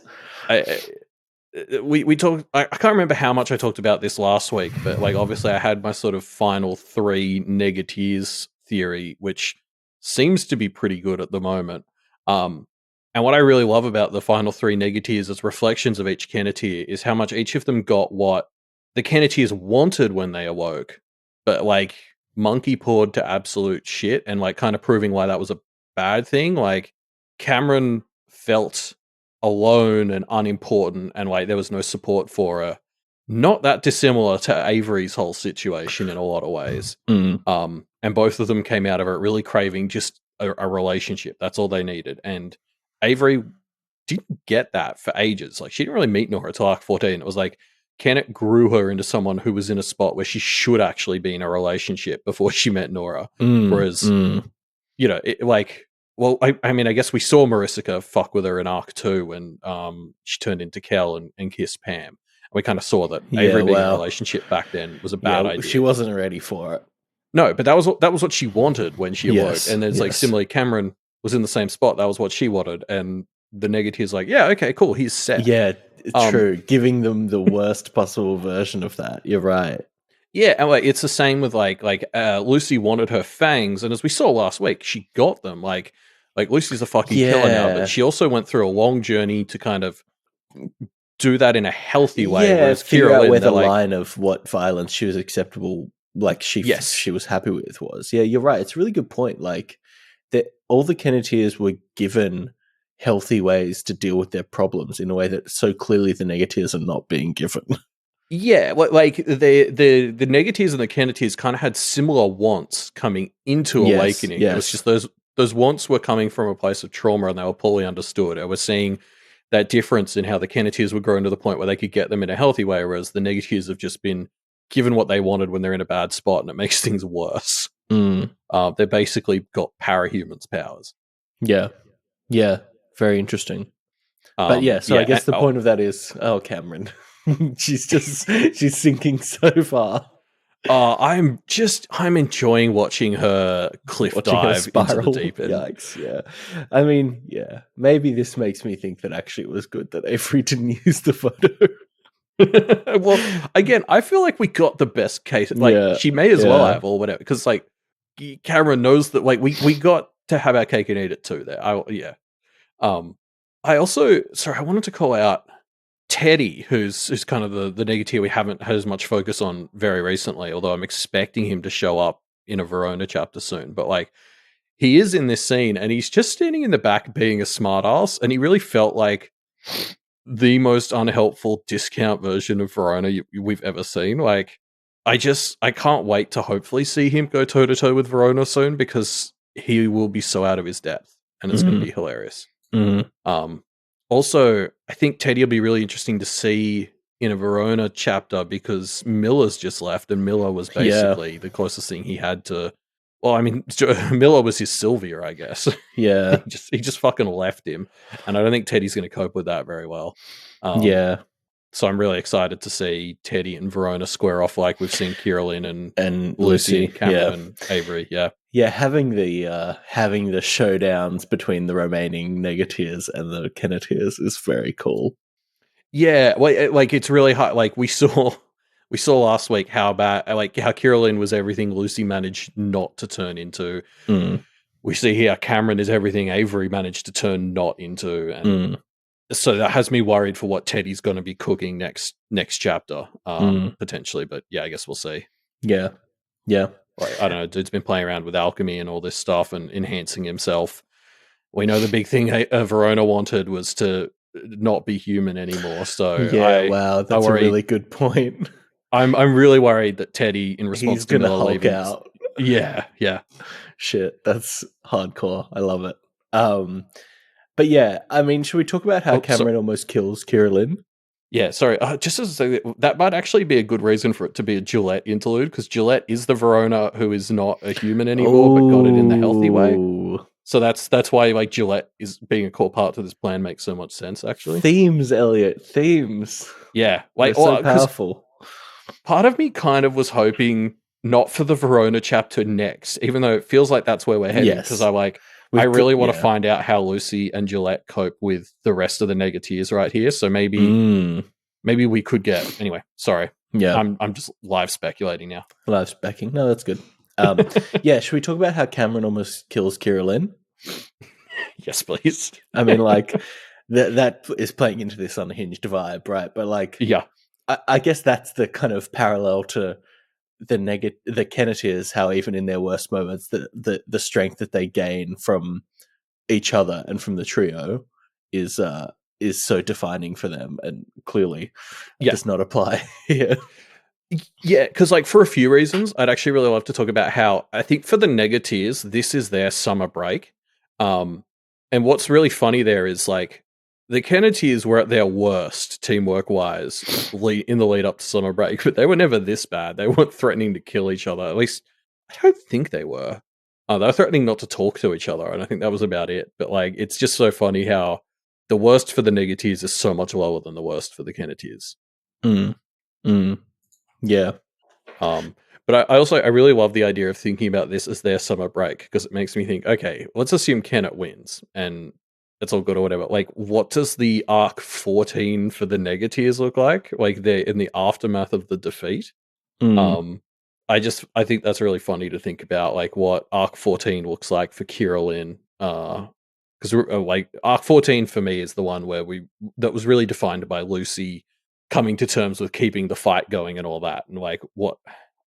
B: we talked. I can't remember how much I talked about this last week, but like obviously I had my sort of final 3 Negateers theory, which seems to be pretty good at the moment. And what I really love about the final 3 Negateers as reflections of each Kenneteer is how much each of them got what the Kenneteers wanted when they awoke, but like monkey pawed to absolute shit, and like kind of proving why that was a bad thing. Like Cameron felt alone and unimportant, and like there was no support for her. Not that dissimilar to Avery's whole situation in a lot of ways. And both of them came out of it really craving just a relationship. That's all they needed. And Avery didn't get that for ages. Like she didn't really meet Nora until like 14. It was like Kenneth grew her into someone who was in a spot where she should actually be in a relationship before she met Nora. Whereas, you know, well, I mean, I guess we saw Marissa fuck with her in Arc 2 when she turned into Kel and kissed Pam. We kind of saw that Avery being in a relationship back then was a bad idea.
A: She wasn't ready for it.
B: No, but that was what she wanted when she awoke. And then it's like similarly, Cameron was in the same spot. That was what she wanted. And the Negateer's like, yeah, okay, cool, he's set.
A: Yeah, true. Giving them the worst possible version of that. You're right.
B: Yeah, and like it's the same with like Lucy wanted her fangs, and as we saw last week, she got them. Like Lucy's a fucking killer now, but she also went through a long journey to kind of do that in a healthy way.
A: Yeah,
B: whereas
A: figure
B: Kira
A: out
B: Lynn,
A: where the line of what violence she was acceptable, like she was happy with was. Yeah, you're right. It's a really good point. Like that, all the Kenneteers were given healthy ways to deal with their problems in a way that so clearly the Negateers are not being given.
B: Yeah, like the Negateers and the Kenneteers kind of had similar wants coming into Awakening. It was just those wants were coming from a place of trauma and they were poorly understood. And we're seeing that difference in how the Kenneteers were growing to the point where they could get them in a healthy way, whereas the Negateers have just been given what they wanted when they're in a bad spot, and it makes things worse. They basically got parahumans powers. Yeah,
A: very interesting. But I guess the point of that is, Cameron. she's sinking so far.
B: I'm enjoying watching her dive into the deep end.
A: Yikes, yeah. I mean, yeah. Maybe this makes me think that actually it was good that Avery didn't use the photo.
B: Well, again, I feel like we got the best case. Like, she may as well have, or whatever. Because, like, Cameron knows that, like, we got to have our cake and eat it too there. I also, I wanted to call out Teddy, who's kind of the Negateer we haven't had as much focus on very recently, although I'm expecting him to show up in a Verona chapter soon. But like, he is in this scene and he's just standing in the back being a smartass, and he really felt like the most unhelpful discount version of Verona we've ever seen. Like, I can't wait to hopefully see him go toe to toe with Verona soon, because he will be so out of his depth and it's going to be hilarious. Also, I think Teddy will be really interesting to see in a Verona chapter, because Miller's just left, and Miller was basically the closest thing he had to. Well, I mean, Miller was his Sylvia, I guess.
A: Yeah,
B: he just fucking left him, and I don't think Teddy's going to cope with that very well. So I'm really excited to see Teddy and Verona square off, like we've seen Kira and Lucy, and Cameron and Avery.
A: Yeah, having the showdowns between the remaining Negateers and the Kenneteers is very cool.
B: Yeah, like it's really hard. Like we saw last week how bad, like how Kira was everything Lucy managed not to turn into. We see here Cameron is everything Avery managed to turn not into, and so that has me worried for what Teddy's going to be cooking next chapter, potentially. But yeah, I guess we'll see.
A: Yeah.
B: Like, I don't know, dude's been playing around with alchemy and all this stuff and enhancing himself. We know the big thing Verona wanted was to not be human anymore. So
A: Yeah, wow,
B: I
A: that's a
B: worry.
A: really good point.
B: I'm really worried that Teddy, in response
A: He's
B: to
A: gonna
B: Miller
A: Hulk
B: leaving,
A: out.
B: yeah.
A: Shit, that's hardcore. I love it. But yeah, I mean, should we talk about how
B: Oh,
A: Cameron almost kills Kira?
B: yeah, sorry. Just as that might actually be a good reason for it to be a Gillette interlude, because Gillette is the Verona who is not a human anymore, but got it in the healthy way.
A: Oh,
B: So that's why like Gillette is being a core part to this plan makes so much sense. Actually,
A: themes, Elliot. Themes.
B: yeah,
A: They're
B: like
A: so
B: because
A: powerful.
B: part of me kind of was hoping not for the Verona chapter next, even though it feels like that's where we're heading. Because
A: Yes.
B: I really want to
A: Yeah.
B: find out how Lucy and Gillette cope with the rest of the Negateers right here. So maybe we could get anyway. Sorry,
A: Yeah.
B: I'm just live speculating now.
A: Live specking. No, that's good. Yeah, should we talk about how Cameron almost kills Kira?
B: Yes, please.
A: I mean, like that is playing into this unhinged vibe, right? But like,
B: Yeah,
A: I guess that's the kind of parallel to the Kenneteers, how even in their worst moments, the strength that they gain from each other and from the trio is so defining for them, and clearly does not apply here.
B: Yeah, because like for a few reasons, I'd actually really love to talk about how I think for the Negateers, this is their summer break. And what's really funny there is like the Kenneteers were at their worst teamwork wise in the lead up to summer break, but they were never this bad. They weren't threatening to kill each other. At least I don't think they were. They were threatening not to talk to each other, and I think that was about it. But like, it's just so funny how the worst for the Negateers is so much lower than the worst for the Kenneteers.
A: Yeah.
B: But I really love the idea of thinking about this as their summer break, because it makes me think, okay, let's assume Kennet wins and it's all good or whatever. Like, what does the arc 14 for the Negateers look like? Like, they're in the aftermath of the defeat. I think that's really funny to think about, like what arc 14 looks like for Kira. Because like arc 14 for me is the one where that was really defined by Lucy coming to terms with keeping the fight going and all that, and like what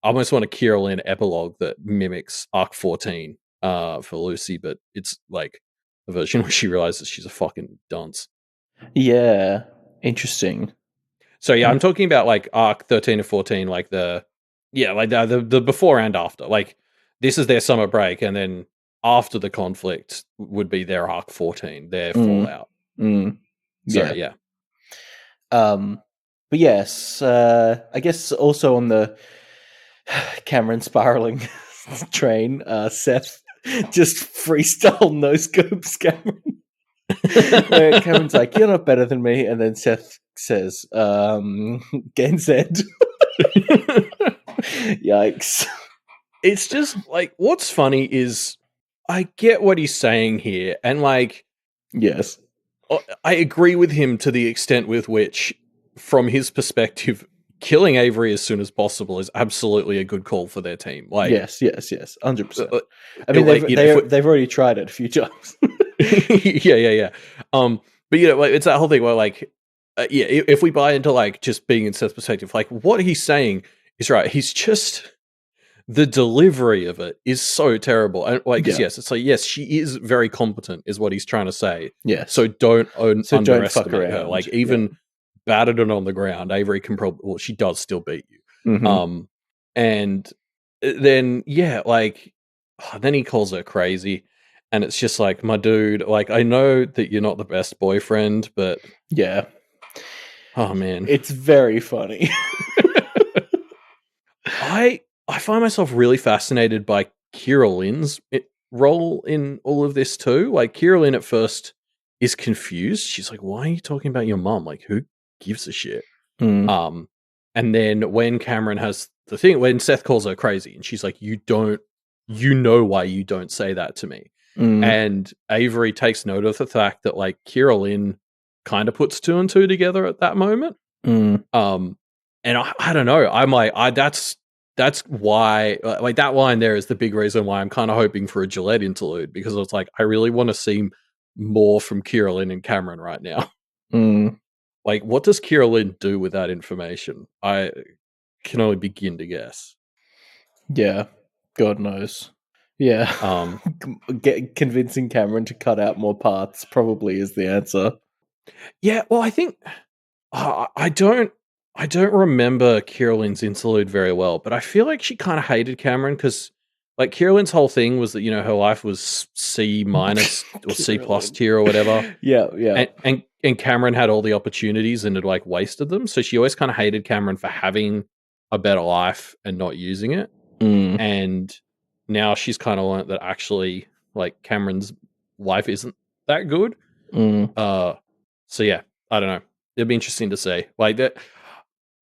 B: I almost want a Kira epilogue that mimics arc 14 for Lucy, but it's like a version where she realizes she's a fucking dunce.
A: Yeah, interesting.
B: So yeah, I'm talking about like arc 13 to 14, like the before and after. Like this is their summer break, and then after the conflict would be their arc 14, their fallout. So yeah.
A: But yes, I guess also on the Cameron spiraling train, Seth just freestyle no scopes Cameron. Where Cameron's like, "You're not better than me," and then Seth says, "Gain Z." Yikes!
B: It's just like what's funny is I get what he's saying here, and like,
A: yes,
B: I agree with him to the extent with which, from his perspective, killing Avery as soon as possible is absolutely a good call for their team. Like,
A: yes, 100%. I mean, they've already tried it a few times.
B: yeah. But you know, like, it's that whole thing where, like, if we buy into like just being in Seth's perspective, like what he's saying is right. He's just the delivery of it is so terrible, and like, yes, it's like yes, she is very competent, is what he's trying to say.
A: Yes,
B: so don't underestimate
A: fuck
B: her. Like even battered it on the ground, Avery can probably she does still beat you. And then like then he calls her crazy. And it's just like, my dude, like, I know that you're not the best boyfriend, but...
A: Yeah.
B: Oh, man.
A: It's very funny.
B: I find myself really fascinated by Kira Lynn's role in all of this, too. Like, Kira Lynn at first is confused. She's like, why are you talking about your mom? Like, who gives a shit? And then when Cameron has the thing, when Seth calls her crazy, and she's like, you know why you don't say that to me. And Avery takes note of the fact that like Kira Lynn kind of puts two and two together at that moment. And I don't know. I'm like, that's why like that line there is the big reason why I'm kind of hoping for a Gillette interlude, because it's like I really want to see more from Kira Lynn and Cameron right now. Like, what does Kira Lynn do with that information? I can only begin to guess.
A: Yeah, God knows. Yeah. Convincing Cameron to cut out more parts probably is the answer.
B: Yeah, well, I think I don't remember Kirilin's interlude very well, but I feel like she kind of hated Cameron because like Kirilin's whole thing was that her life was C minus or C plus
A: Carolyn.
B: tier or whatever,
A: Yeah.
B: and Cameron had all the opportunities and had like wasted them. So she always kind of hated Cameron for having a better life and not using it.
A: Mm,
B: And now she's kind of learned that actually like Cameron's life isn't that good.
A: mm.
B: So yeah, I don't know. It'd be interesting to see. Like that,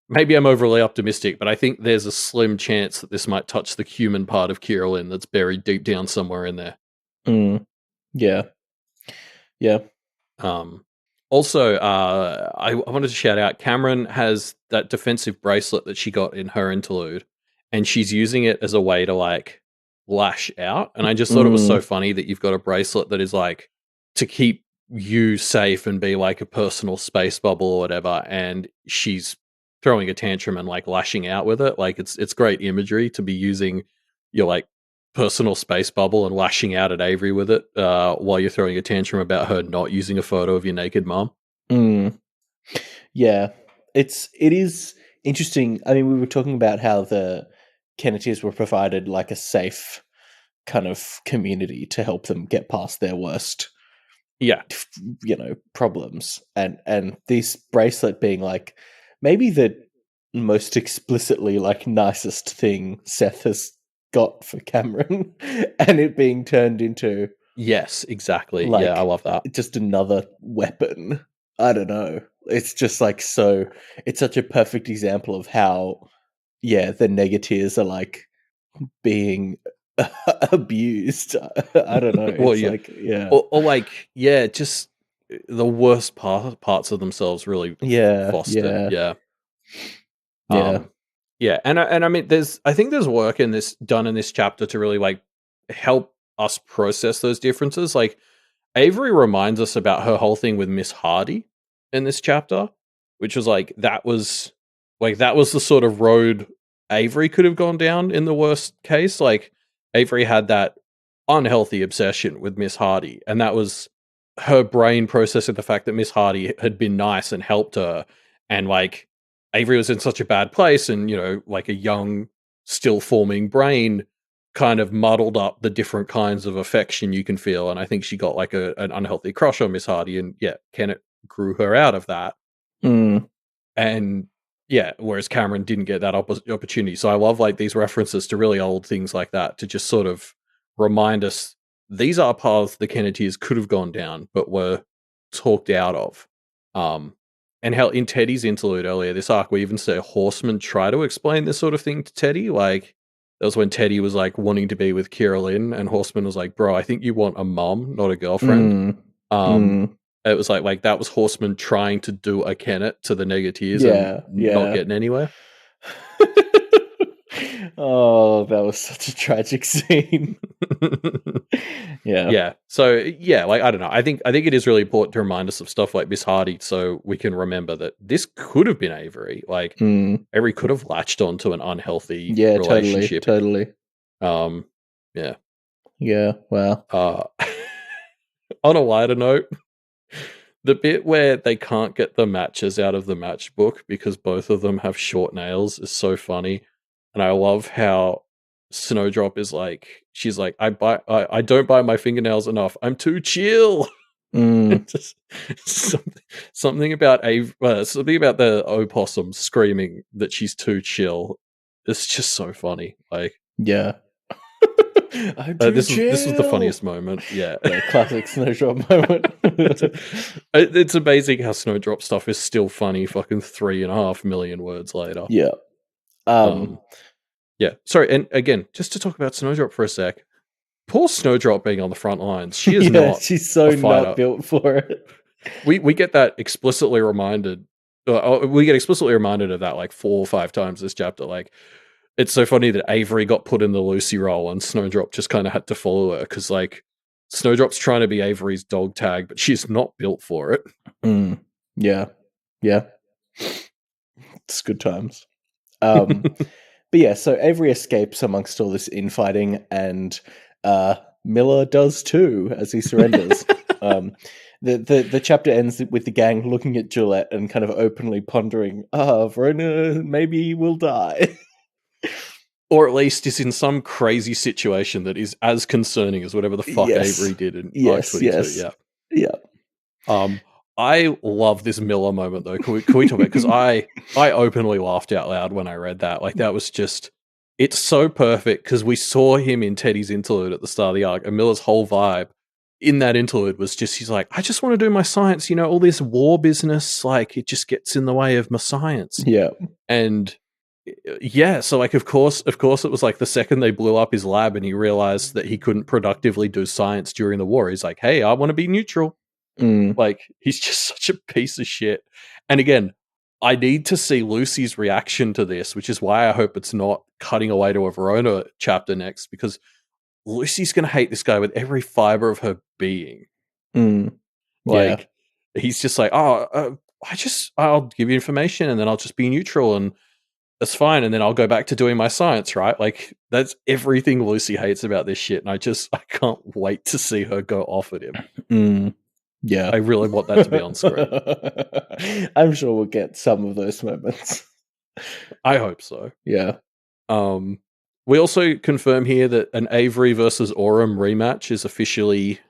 B: maybe I'm overly optimistic, but I think there's a slim chance that this might touch the human part of Kirillin that's buried deep down somewhere in there.
A: Yeah. Yeah.
B: Um, Also, I wanted to shout out Cameron has that defensive bracelet that she got in her interlude, and she's using it as a way to like lash out. And I just thought it was so funny that you've got a bracelet that is like to keep you safe and be like a personal space bubble or whatever. And she's throwing a tantrum and like lashing out with it. Like it's great imagery to be using your like personal space bubble and lashing out at Avery with it while you're throwing a tantrum about her not using a photo of your naked mom.
A: Yeah, it is interesting. I mean, we were talking about how the Kenneteers were provided like a safe kind of community to help them get past their worst, problems, and this bracelet being like maybe the most explicitly like nicest thing Seth has got for Cameron, and it being turned into
B: Yes, exactly.
A: like
B: Yeah, I love that.
A: just another weapon. I don't know. It's just like so. It's such a perfect example of how, the Negateers are like being abused. I don't know.
B: Well,
A: It's
B: yeah,
A: like, yeah,
B: or like just the worst parts of themselves really
A: yeah,
B: fostered.
A: yeah,
B: Yeah.
A: yeah.
B: Yeah, and I mean, I think there's work in this done in this chapter to really like help us process those differences. Like Avery reminds us about her whole thing with Miss Hardy in this chapter, which was like that was the sort of road Avery could have gone down in the worst case. Like Avery had that unhealthy obsession with Miss Hardy, and that was her brain processing the fact that Miss Hardy had been nice and helped her, and like Avery was in such a bad place, and like a young, still forming brain kind of muddled up the different kinds of affection you can feel. And I think she got like an unhealthy crush on Miss Hardy, and Kenneth grew her out of that. And whereas Cameron didn't get that opportunity. So I love like these references to really old things like that to just sort of remind us these are paths the Kenneteers could have gone down, but were talked out of. And how in Teddy's interlude earlier this arc, we even see Horseman try to explain this sort of thing to Teddy. Like that was when Teddy was like wanting to be with Kirillin, and Horseman was like, "Bro, I think you want a mom, not a girlfriend." It was like that was Horseman trying to do a Kennet to the Negateers and not getting anywhere.
A: Oh, that was such a tragic scene.
B: Yeah. So like I don't know. I think it is really important to remind us of stuff like Miss Hardy, so we can remember that this could have been Avery. Like Avery could have latched onto an unhealthy relationship.
A: Totally.
B: Yeah.
A: Yeah. Wow.
B: On a lighter note, the bit where they can't get the matches out of the matchbook because both of them have short nails is so funny. And I love how Snowdrop is like, she's like, I don't bite my fingernails enough. I'm too chill. Just something about something about the opossum screaming that she's too chill. It's just so funny. Like,
A: yeah.
B: this was the funniest moment. Yeah,
A: classic Snowdrop moment.
B: It's amazing how Snowdrop stuff is still funny. Fucking 3.5 million words later.
A: Yeah.
B: Yeah. Sorry, and again, just to talk about Snowdrop for a sec. Poor Snowdrop being on the front lines. She is not.
A: She's so not built for it.
B: We get that explicitly reminded. We get explicitly reminded of that like 4 or 5 times this chapter. Like, it's so funny that Avery got put in the Lucy role and Snowdrop just kind of had to follow her because like Snowdrop's trying to be Avery's dog tag, but she's not built for it.
A: Yeah. It's good times. But yeah, so Avery escapes amongst all this infighting, and Miller does too as he surrenders. The chapter ends with the gang looking at Gillette and kind of openly pondering, Verona maybe will die.
B: Or at least is in some crazy situation that is as concerning as whatever the fuck
A: Yes.
B: Avery did in Arc
A: Yes,
B: 22.
A: yes.
B: Yeah. I love this Miller moment though. Can we talk about it? Because I openly laughed out loud when I read that. Like that was just, it's so perfect because we saw him in Teddy's interlude at the start of the arc, and Miller's whole vibe in that interlude was just, he's like, I just want to do my science, all this war business, like it just gets in the way of my science.
A: Yeah.
B: And yeah, so like of course it was like the second they blew up his lab and he realized that he couldn't productively do science during the war, he's like, hey, I want to be neutral. Like he's just such a piece of shit. And again, I need to see Lucy's reaction to this, which is why I hope it's not cutting away to a Verona chapter next, because Lucy's going to hate this guy with every fiber of her being. Like he's just like, I'll give you information and then I'll just be neutral and that's fine, and then I'll go back to doing my science, right? Like that's everything Lucy hates about this shit, and I can't wait to see her go off at him.
A: Yeah,
B: I really want that to be on screen.
A: I'm sure we'll get some of those moments.
B: I hope so.
A: Yeah.
B: We also confirm here that an Avery versus Aurum rematch is officially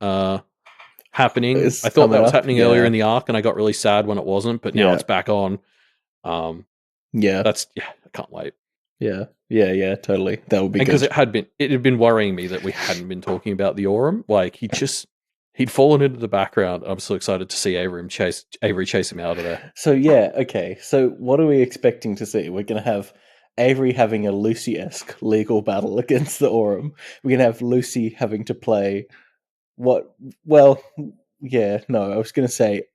B: happening. I thought that was happening earlier in the arc, and I got really sad when it wasn't, but now it's back on. I can't wait.
A: Yeah, totally. That would be good.
B: Because it had been worrying me that we hadn't been talking about the Aurum. Like he'd fallen into the background. I'm so excited to see Avery chase him out of there.
A: So yeah, okay. So what are we expecting to see? We're gonna have Avery having a Lucy-esque legal battle against the Aurum. We're gonna have Lucy having to play what? Well, yeah, no, I was gonna say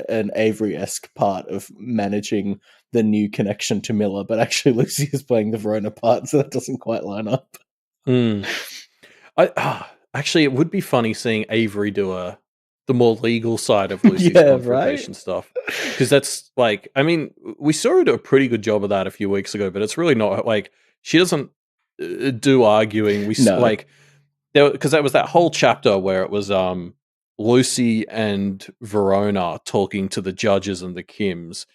A: an Avery-esque part of managing the new connection to Miller, but actually Lucy is playing the Verona part, so that doesn't quite line up.
B: Actually, it would be funny seeing Avery do the more legal side of Lucy's confrontation stuff, because that's like, I mean, we saw her do a pretty good job of that a few weeks ago, but it's really not like she doesn't do arguing. Because that was that whole chapter where it was Lucy and Verona talking to the judges and the Kims,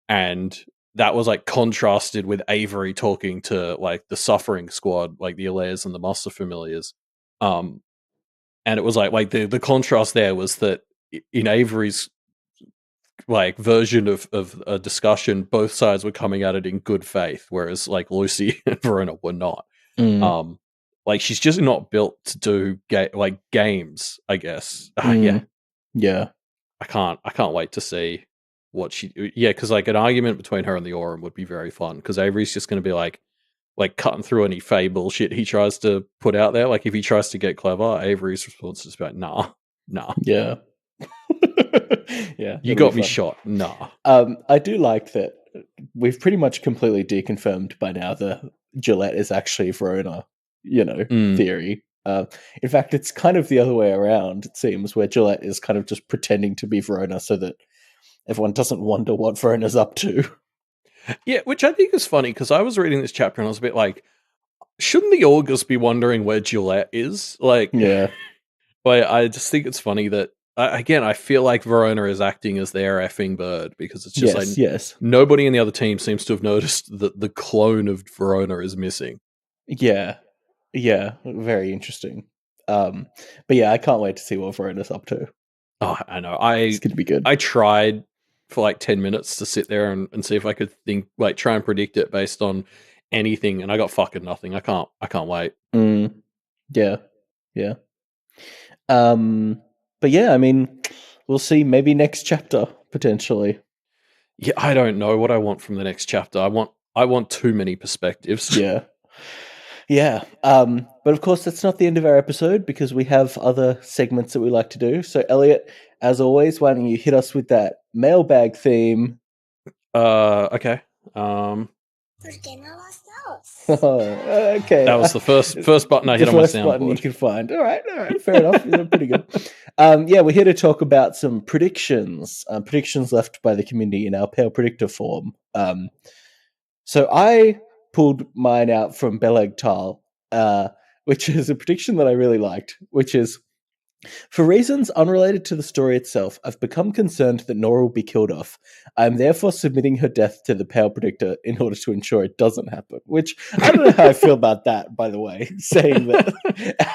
B: and that was like contrasted with Avery talking to like the Suffering Squad, like the Alairs and the Master Familiars. And it was like the contrast there was that in Avery's like version of a discussion, both sides were coming at it in good faith, whereas like Lucy and Verona were not. Like she's just not built to do games, I guess.
A: Yeah.
B: I can't wait to see what because like an argument between her and the Aurum would be very fun, because Avery's just going to be like cutting through any Fae bullshit he tries to put out there. Like if he tries to get clever, Avery's response is like, nah.
A: Yeah. Yeah.
B: You got me shot. Nah.
A: I do like that we've pretty much completely deconfirmed by now the Gillette is actually Verona, theory. In fact, it's kind of the other way around, it seems, where Gillette is kind of just pretending to be Verona so that everyone doesn't wonder what Verona's up to.
B: Yeah, which I think is funny, because I was reading this chapter and I was a bit like, shouldn't the August be wondering where Gillette is? Like,
A: yeah.
B: But I just think it's funny that, again, I feel like Verona is acting as their effing bird, because it's just nobody in the other team seems to have noticed that the clone of Verona is missing.
A: Yeah, very interesting. But yeah, I can't wait to see what Verona's up to.
B: Oh, I know.
A: It's going to be good.
B: I tried for like 10 minutes to sit there and see if I could try and predict it based on anything, and I got fucking nothing. I can't wait.
A: Yeah. But yeah, I mean, we'll see. Maybe next chapter potentially.
B: Yeah, I don't know what I want from the next chapter. I want too many perspectives.
A: Yeah. But of course, that's not the end of our episode, because we have other segments that we like to do. So, Elliot, as always, why don't you hit us with that mailbag theme?
B: Okay.
A: Okay.
B: That was the first button I hit on my soundboard.
A: The first button you can find. All right. Fair enough. You're pretty good. Yeah, we're here to talk about some predictions. Predictions left by the community in our Pale Predictor form. So I pulled mine out from Beleg Tal, which is a prediction that I really liked, which is For reasons unrelated to the story itself, I've become concerned that Nora will be killed off. I am therefore submitting her death to the Pale Predictor in order to ensure it doesn't happen. Which, I don't know how I feel about that, by the way, saying that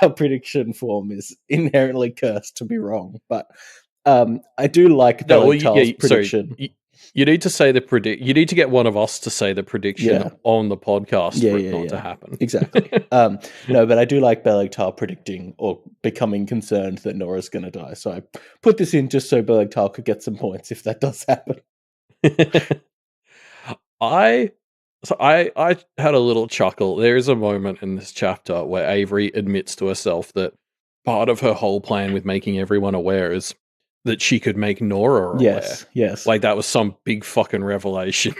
A: our prediction form is inherently cursed to be wrong. But I do like Belegtal's prediction.
B: Sorry. You need to say you need to get one of us to say the prediction on the podcast for it not to happen.
A: Exactly. No, but I do like Belegtal predicting or becoming concerned that Nora's going to die. So I put this in just so Belegtal could get some points if that does happen.
B: I had a little chuckle. There is a moment in this chapter where Avery admits to herself that part of her whole plan with making everyone aware is that she could make Nora aware.
A: Yes.
B: Like that was some big fucking revelation.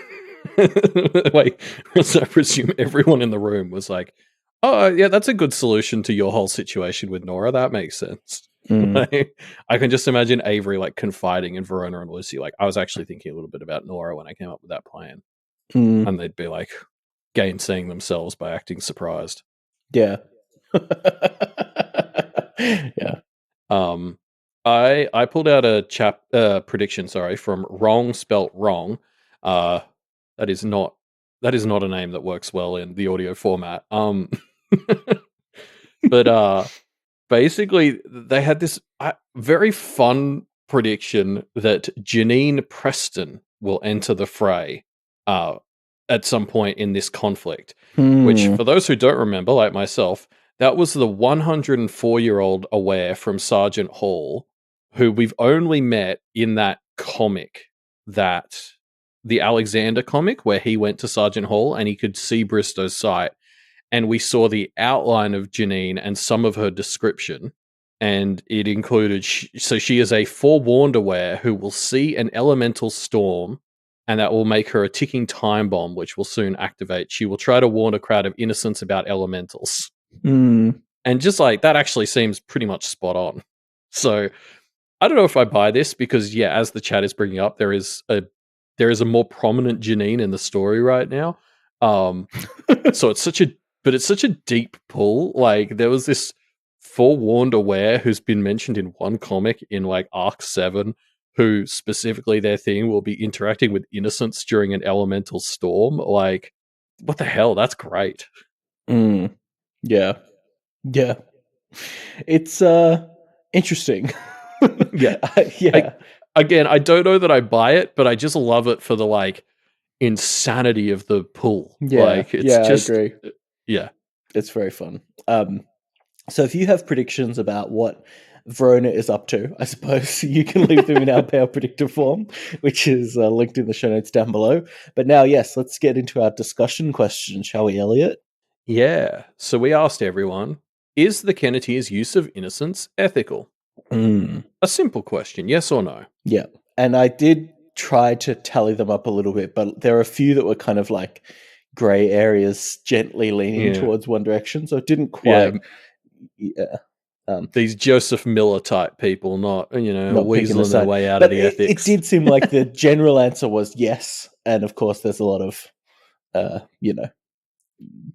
B: Like, so I presume everyone in the room was like, oh, yeah, that's a good solution to your whole situation with Nora. That makes sense. Like, I can just imagine Avery like confiding in Verona and Lucy. Like, I was actually thinking a little bit about Nora when I came up with that plan. And they'd be like gainsaying themselves by acting surprised.
A: Yeah.
B: Yeah. I pulled out a prediction, from Wrong Spelt Wrong. That is not a name that works well in the audio format. But basically they had this very fun prediction that Janine Preston will enter the fray at some point in this conflict, which for those who don't remember, like myself, that was the 104-year-old aware from Sergeant Hall, who we've only met in that comic, the Alexander comic, where he went to Sergeant Hall and he could see Bristow's sight. And we saw the outline of Janine and some of her description. And it included, so she is a forewarned aware who will see an elemental storm, and that will make her a ticking time bomb, which will soon activate. She will try to warn a crowd of innocents about elementals. And just like that actually seems pretty much spot on. So I don't know if I buy this because, as the chat is bringing up, there is a more prominent Janine in the story right now. So it's such a deep pull. Like there was this forewarned aware who's been mentioned in one comic in like Arc 7, who specifically their thing will be interacting with innocents during an elemental storm. Like, what the hell? That's great.
A: Yeah. It's interesting.
B: Again, I don't know that I buy it, but I just love it for the like insanity of the pull. Like it's just,
A: I agree.
B: Yeah,
A: it's very fun. So if you have predictions about what Verona is up to, I suppose you can leave them in our Pale Predictor form, which is linked in the show notes down below. But now, yes, let's get into our discussion question, shall we, Elliot?
B: Yeah. So we asked everyone, is the Kenneteers' use of innocence ethical? A simple question, yes or no?
A: Yeah. And I did try to tally them up a little bit, but there are a few that were kind of like grey areas gently leaning towards one direction, so it didn't quite...
B: These Joseph Miller type people, not weaseling their way out of the ethics.
A: It did seem like the general answer was yes, and of course there's a lot of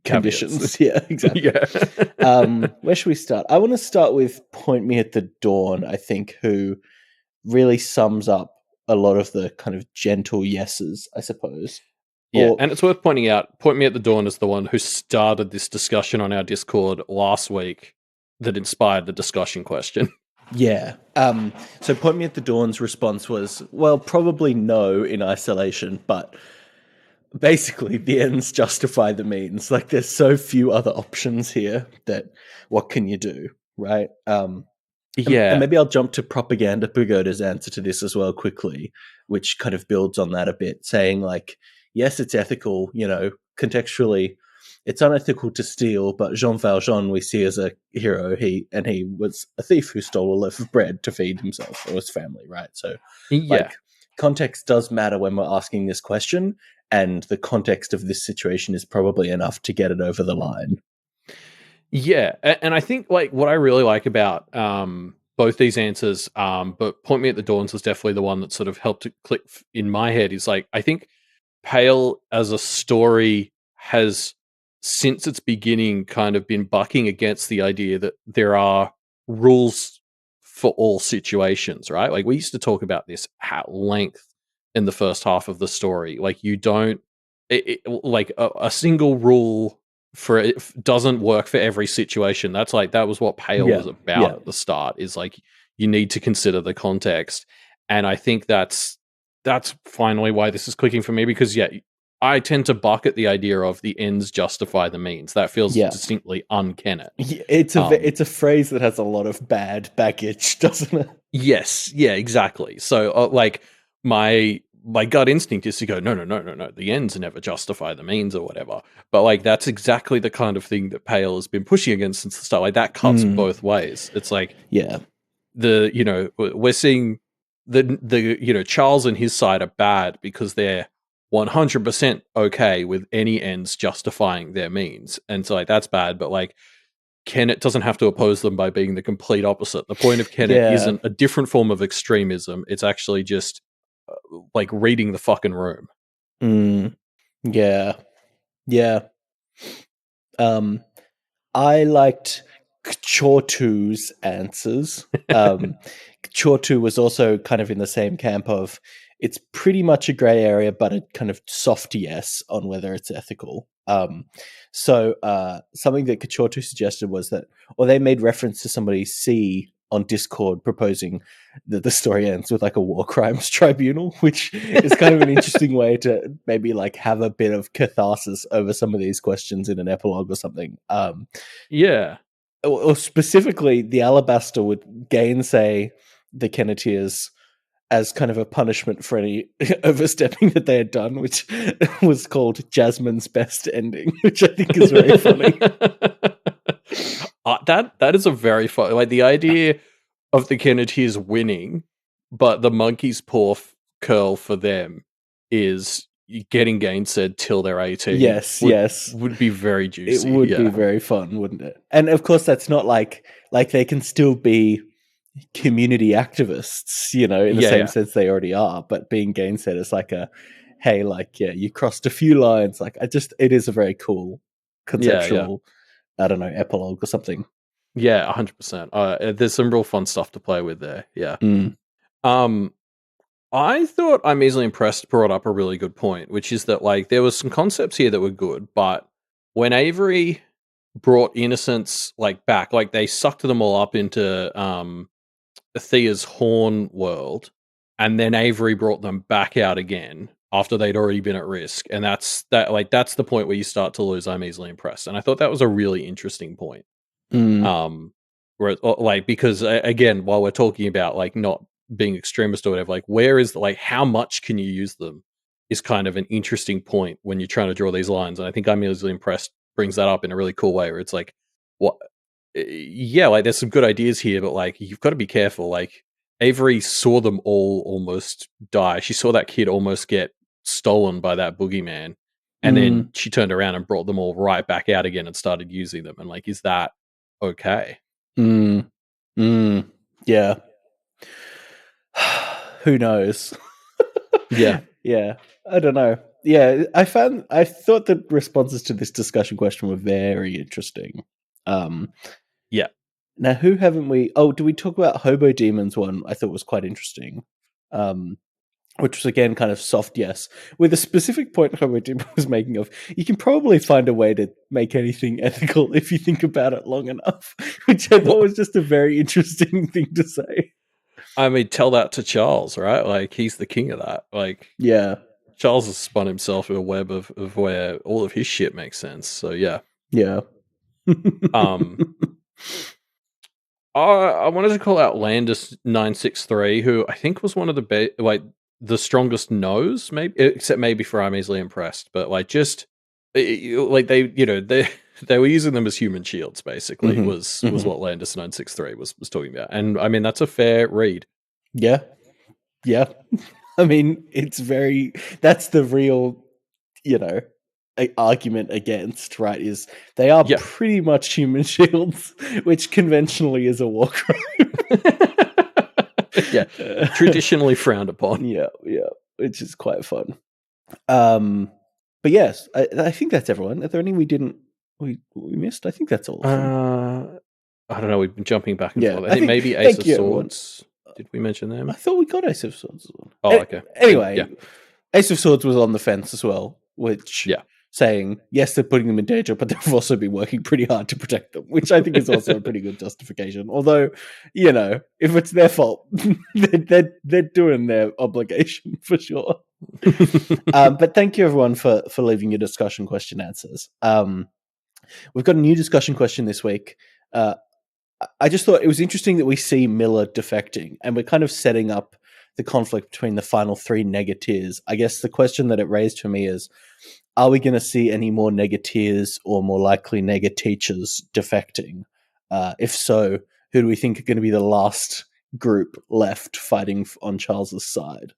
A: conditions. Yeah, exactly. Where should we start? I want to start with Point Me at the Dawn, I think, who really sums up a lot of the kind of gentle yeses, I suppose.
B: Yeah, and it's worth pointing out, Point Me at the Dawn is the one who started this discussion on our Discord last week that inspired the discussion question.
A: Yeah. So Point Me at the Dawn's response was, well, probably no in isolation, but basically the ends justify the means. Like there's so few other options here that what can you do, right? And maybe I'll jump to Propaganda Pagoda's answer to this as well quickly, which kind of builds on that a bit, saying like, yes, it's ethical, contextually, it's unethical to steal, but Jean Valjean we see as a hero. He was a thief who stole a loaf of bread to feed himself or his family, right? So like context does matter when we're asking this question, and the context of this situation is probably enough to get it over the line.
B: Yeah, and I think like what I really like about both these answers, but Point Me at the Dawns was definitely the one that sort of helped to click in my head, is like I think Pale as a story has, since its beginning, kind of been bucking against the idea that there are rules for all situations, right? Like we used to talk about this at length in the first half of the story. Like you don't like a single rule for it doesn't work for every situation. That was what Pale
A: Yeah,
B: was about
A: yeah.
B: at the start, is like you need to consider the context. And I think that's finally why this is clicking for me, because I tend to bucket the idea of the ends justify the means. That feels
A: Yeah.
B: distinctly uncanon.
A: It's a phrase that has a lot of bad baggage, doesn't it?
B: Yes, yeah, exactly. So, like my gut instinct is to go, no, no, no, no, no. The ends never justify the means or whatever. But like that's exactly the kind of thing that Pale has been pushing against since the start. Like that cuts both ways. It's like
A: Yeah.
B: we're seeing the Charles and his side are bad because they're 100% okay with any ends justifying their means, and so like that's bad. But like Kennett doesn't have to oppose them by being the complete opposite. The point of Kennett
A: Yeah.
B: isn't a different form of extremism. It's actually just like reading the fucking room.
A: Yeah. Yeah. I liked Chortu's answers. Chortu was also kind of in the same camp of it's pretty much a grey area, but a kind of soft yes on whether it's ethical. So something that Chortu suggested was that, or they made reference to somebody C on Discord proposing that the story ends with like a war crimes tribunal, which is kind of an interesting way to maybe like have a bit of catharsis over some of these questions in an epilogue or something.
B: Yeah.
A: Or specifically, the Alabaster would gainsay the Kennetiers as kind of a punishment for any overstepping that they had done, which was called Jasmine's best ending, which I think is very funny.
B: That is a very fun, like the idea of the Kennetiers winning, but the monkey's paw curl for them is getting gainsaid till they're 18.
A: Yes.
B: Would be very juicy.
A: It would be very fun, wouldn't it? And of course, that's not like they can still be community activists, in the same sense they already are, but being gainsaid is like hey, like, you crossed a few lines. Like, it is a very cool conceptual, I don't know, epilogue or something.
B: Yeah, 100%. There's some real fun stuff to play with there. Yeah. I thought I'm Easily Impressed brought up a really good point, which is that like there was some concepts here that were good, but when Avery brought innocence like back, like they sucked them all up into Thea's horn world, and then Avery brought them back out again after they'd already been at risk, and that's the point where you start to lose I'm Easily Impressed, and I thought that was a really interesting point. Where like, because again, while we're talking about like not being extremist or whatever, like where is like how much can you use them is kind of an interesting point when you're trying to draw these lines, and I think I'm Easily Impressed brings that up in a really cool way, where it's like, what yeah, like there's some good ideas here, but like you've got to be careful. Like Avery saw them all almost die. She saw that kid almost get stolen by that boogeyman, and then she turned around and brought them all right back out again and started using them. And like, is that okay?
A: Yeah. Who knows?
B: Yeah.
A: Yeah. I don't know. Yeah, I thought the responses to this discussion question were very interesting.
B: Yeah.
A: Now, who haven't we? Oh, do we talk about Hobo Demons one? I thought was quite interesting. Which was again kind of soft yes, with a specific point Hobo Demon was making of you can probably find a way to make anything ethical if you think about it long enough, which I thought was just a very interesting thing to say.
B: I mean, tell that to Charles, right? Like he's the king of that. Like,
A: yeah,
B: Charles has spun himself in a web of where all of his shit makes sense. So yeah. I wanted to call out Landis 963, who I think was one of the strongest no's, maybe, except maybe for I'm Easily Impressed, but like just like they were using them as human shields, basically, was what Landis 963 was talking about. And I mean, that's a fair read.
A: Yeah. I mean, that's the real, argument against, right? Is they are pretty much human shields, which conventionally is a war crime.
B: Traditionally frowned upon.
A: Yeah, which is quite fun. But yes, I think that's everyone. Are there any we missed? I think that's all of them.
B: I don't know. We've been jumping back and
A: Yeah,
B: forth. I think maybe Ace
A: thank
B: of
A: you, everyone.
B: Swords. Did we mention them?
A: I thought we got Ace of Swords as well.
B: Oh, okay.
A: Anyway,
B: Yeah.
A: Ace of Swords was on the fence as well, which saying, yes, they're putting them in danger, but they've also been working pretty hard to protect them, which I think is also a pretty good justification. Although, you know, if it's their fault, they're doing their obligation for sure. But thank you, everyone, for leaving your discussion question answers. We've got a new discussion question this week. I just thought it was interesting that we see Miller defecting, and we're kind of setting up the conflict between the final three Negateers. I guess the question that it raised for me is, are we going to see any more Negateers or more likely Negateachers defecting? If so, who do we think are going to be the last group left fighting on Charles's side?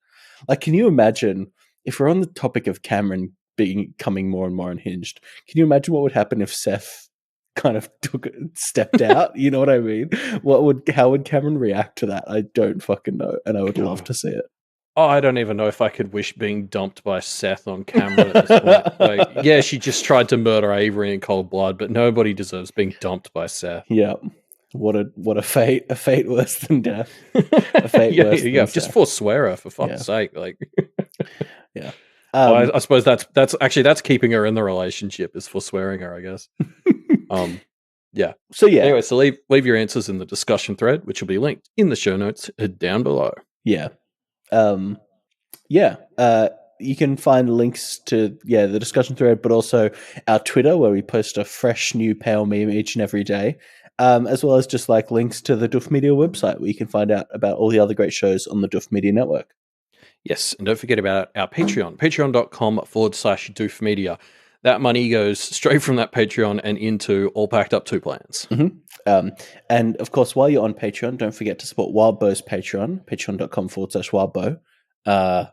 A: Like, can you imagine, if we're on the topic of Cameron becoming more and more unhinged, can you imagine what would happen if Seth kind of stepped out? You know what I mean? How would Cameron react to that? I don't fucking know, and I would love to see it.
B: Oh, I don't even know if I could wish being dumped by Seth on camera at this point. Like, yeah, she just tried to murder Avery in cold blood, but nobody deserves being dumped by Seth.
A: Yeah. What a fate! A fate worse than death. A fate worse than
B: just
A: Seth.
B: forswear her for fuck's sake. Like,
A: yeah.
B: I suppose that's keeping her in the relationship, is forswearing her, I guess. Yeah.
A: So yeah.
B: Anyway, so leave your answers in the discussion thread, which will be linked in the show notes down below.
A: Yeah. You can find links to the discussion thread, but also our Twitter, where we post a fresh new Pale meme each and every day, as well as just like links to the Doof Media website, where you can find out about all the other great shows on the Doof Media network.
B: Yes, and don't forget about our Patreon, patreon.com/Doof Media. That money goes straight from that Patreon and into All Packed Up 2 plans.
A: Mm-hmm. And of course, while you're on Patreon, don't forget to support Wildbow's Patreon, patreon.com/Wildbow. I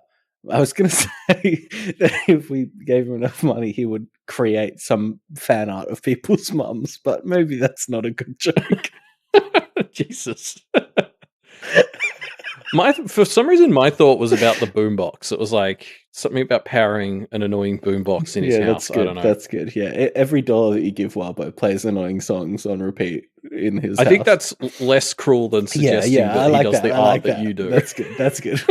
A: was going to say that if we gave him enough money, he would create some fan art of people's mums, but maybe that's not a good joke.
B: Jesus. For some reason, my thought was about the boombox. It was like something about powering an annoying boombox in his house.
A: That's good.
B: I don't know.
A: That's good. Yeah, every dollar that you give Wildbow plays annoying songs on repeat in his house.
B: I think that's less cruel than suggesting that he does the art that you do.
A: That's good. That's good.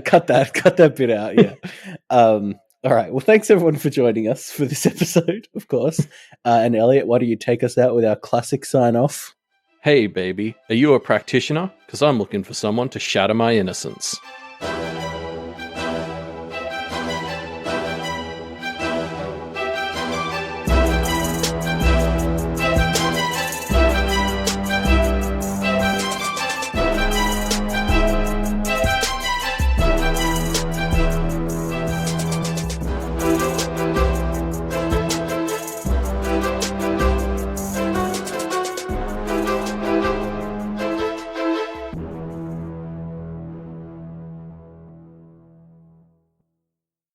A: Cut that bit out. Yeah. All right. Well, thanks everyone for joining us for this episode, of course. And Elliot, why don't you take us out with our classic sign off?
B: Hey, baby, are you a practitioner? Because I'm looking for someone to shatter my innocence.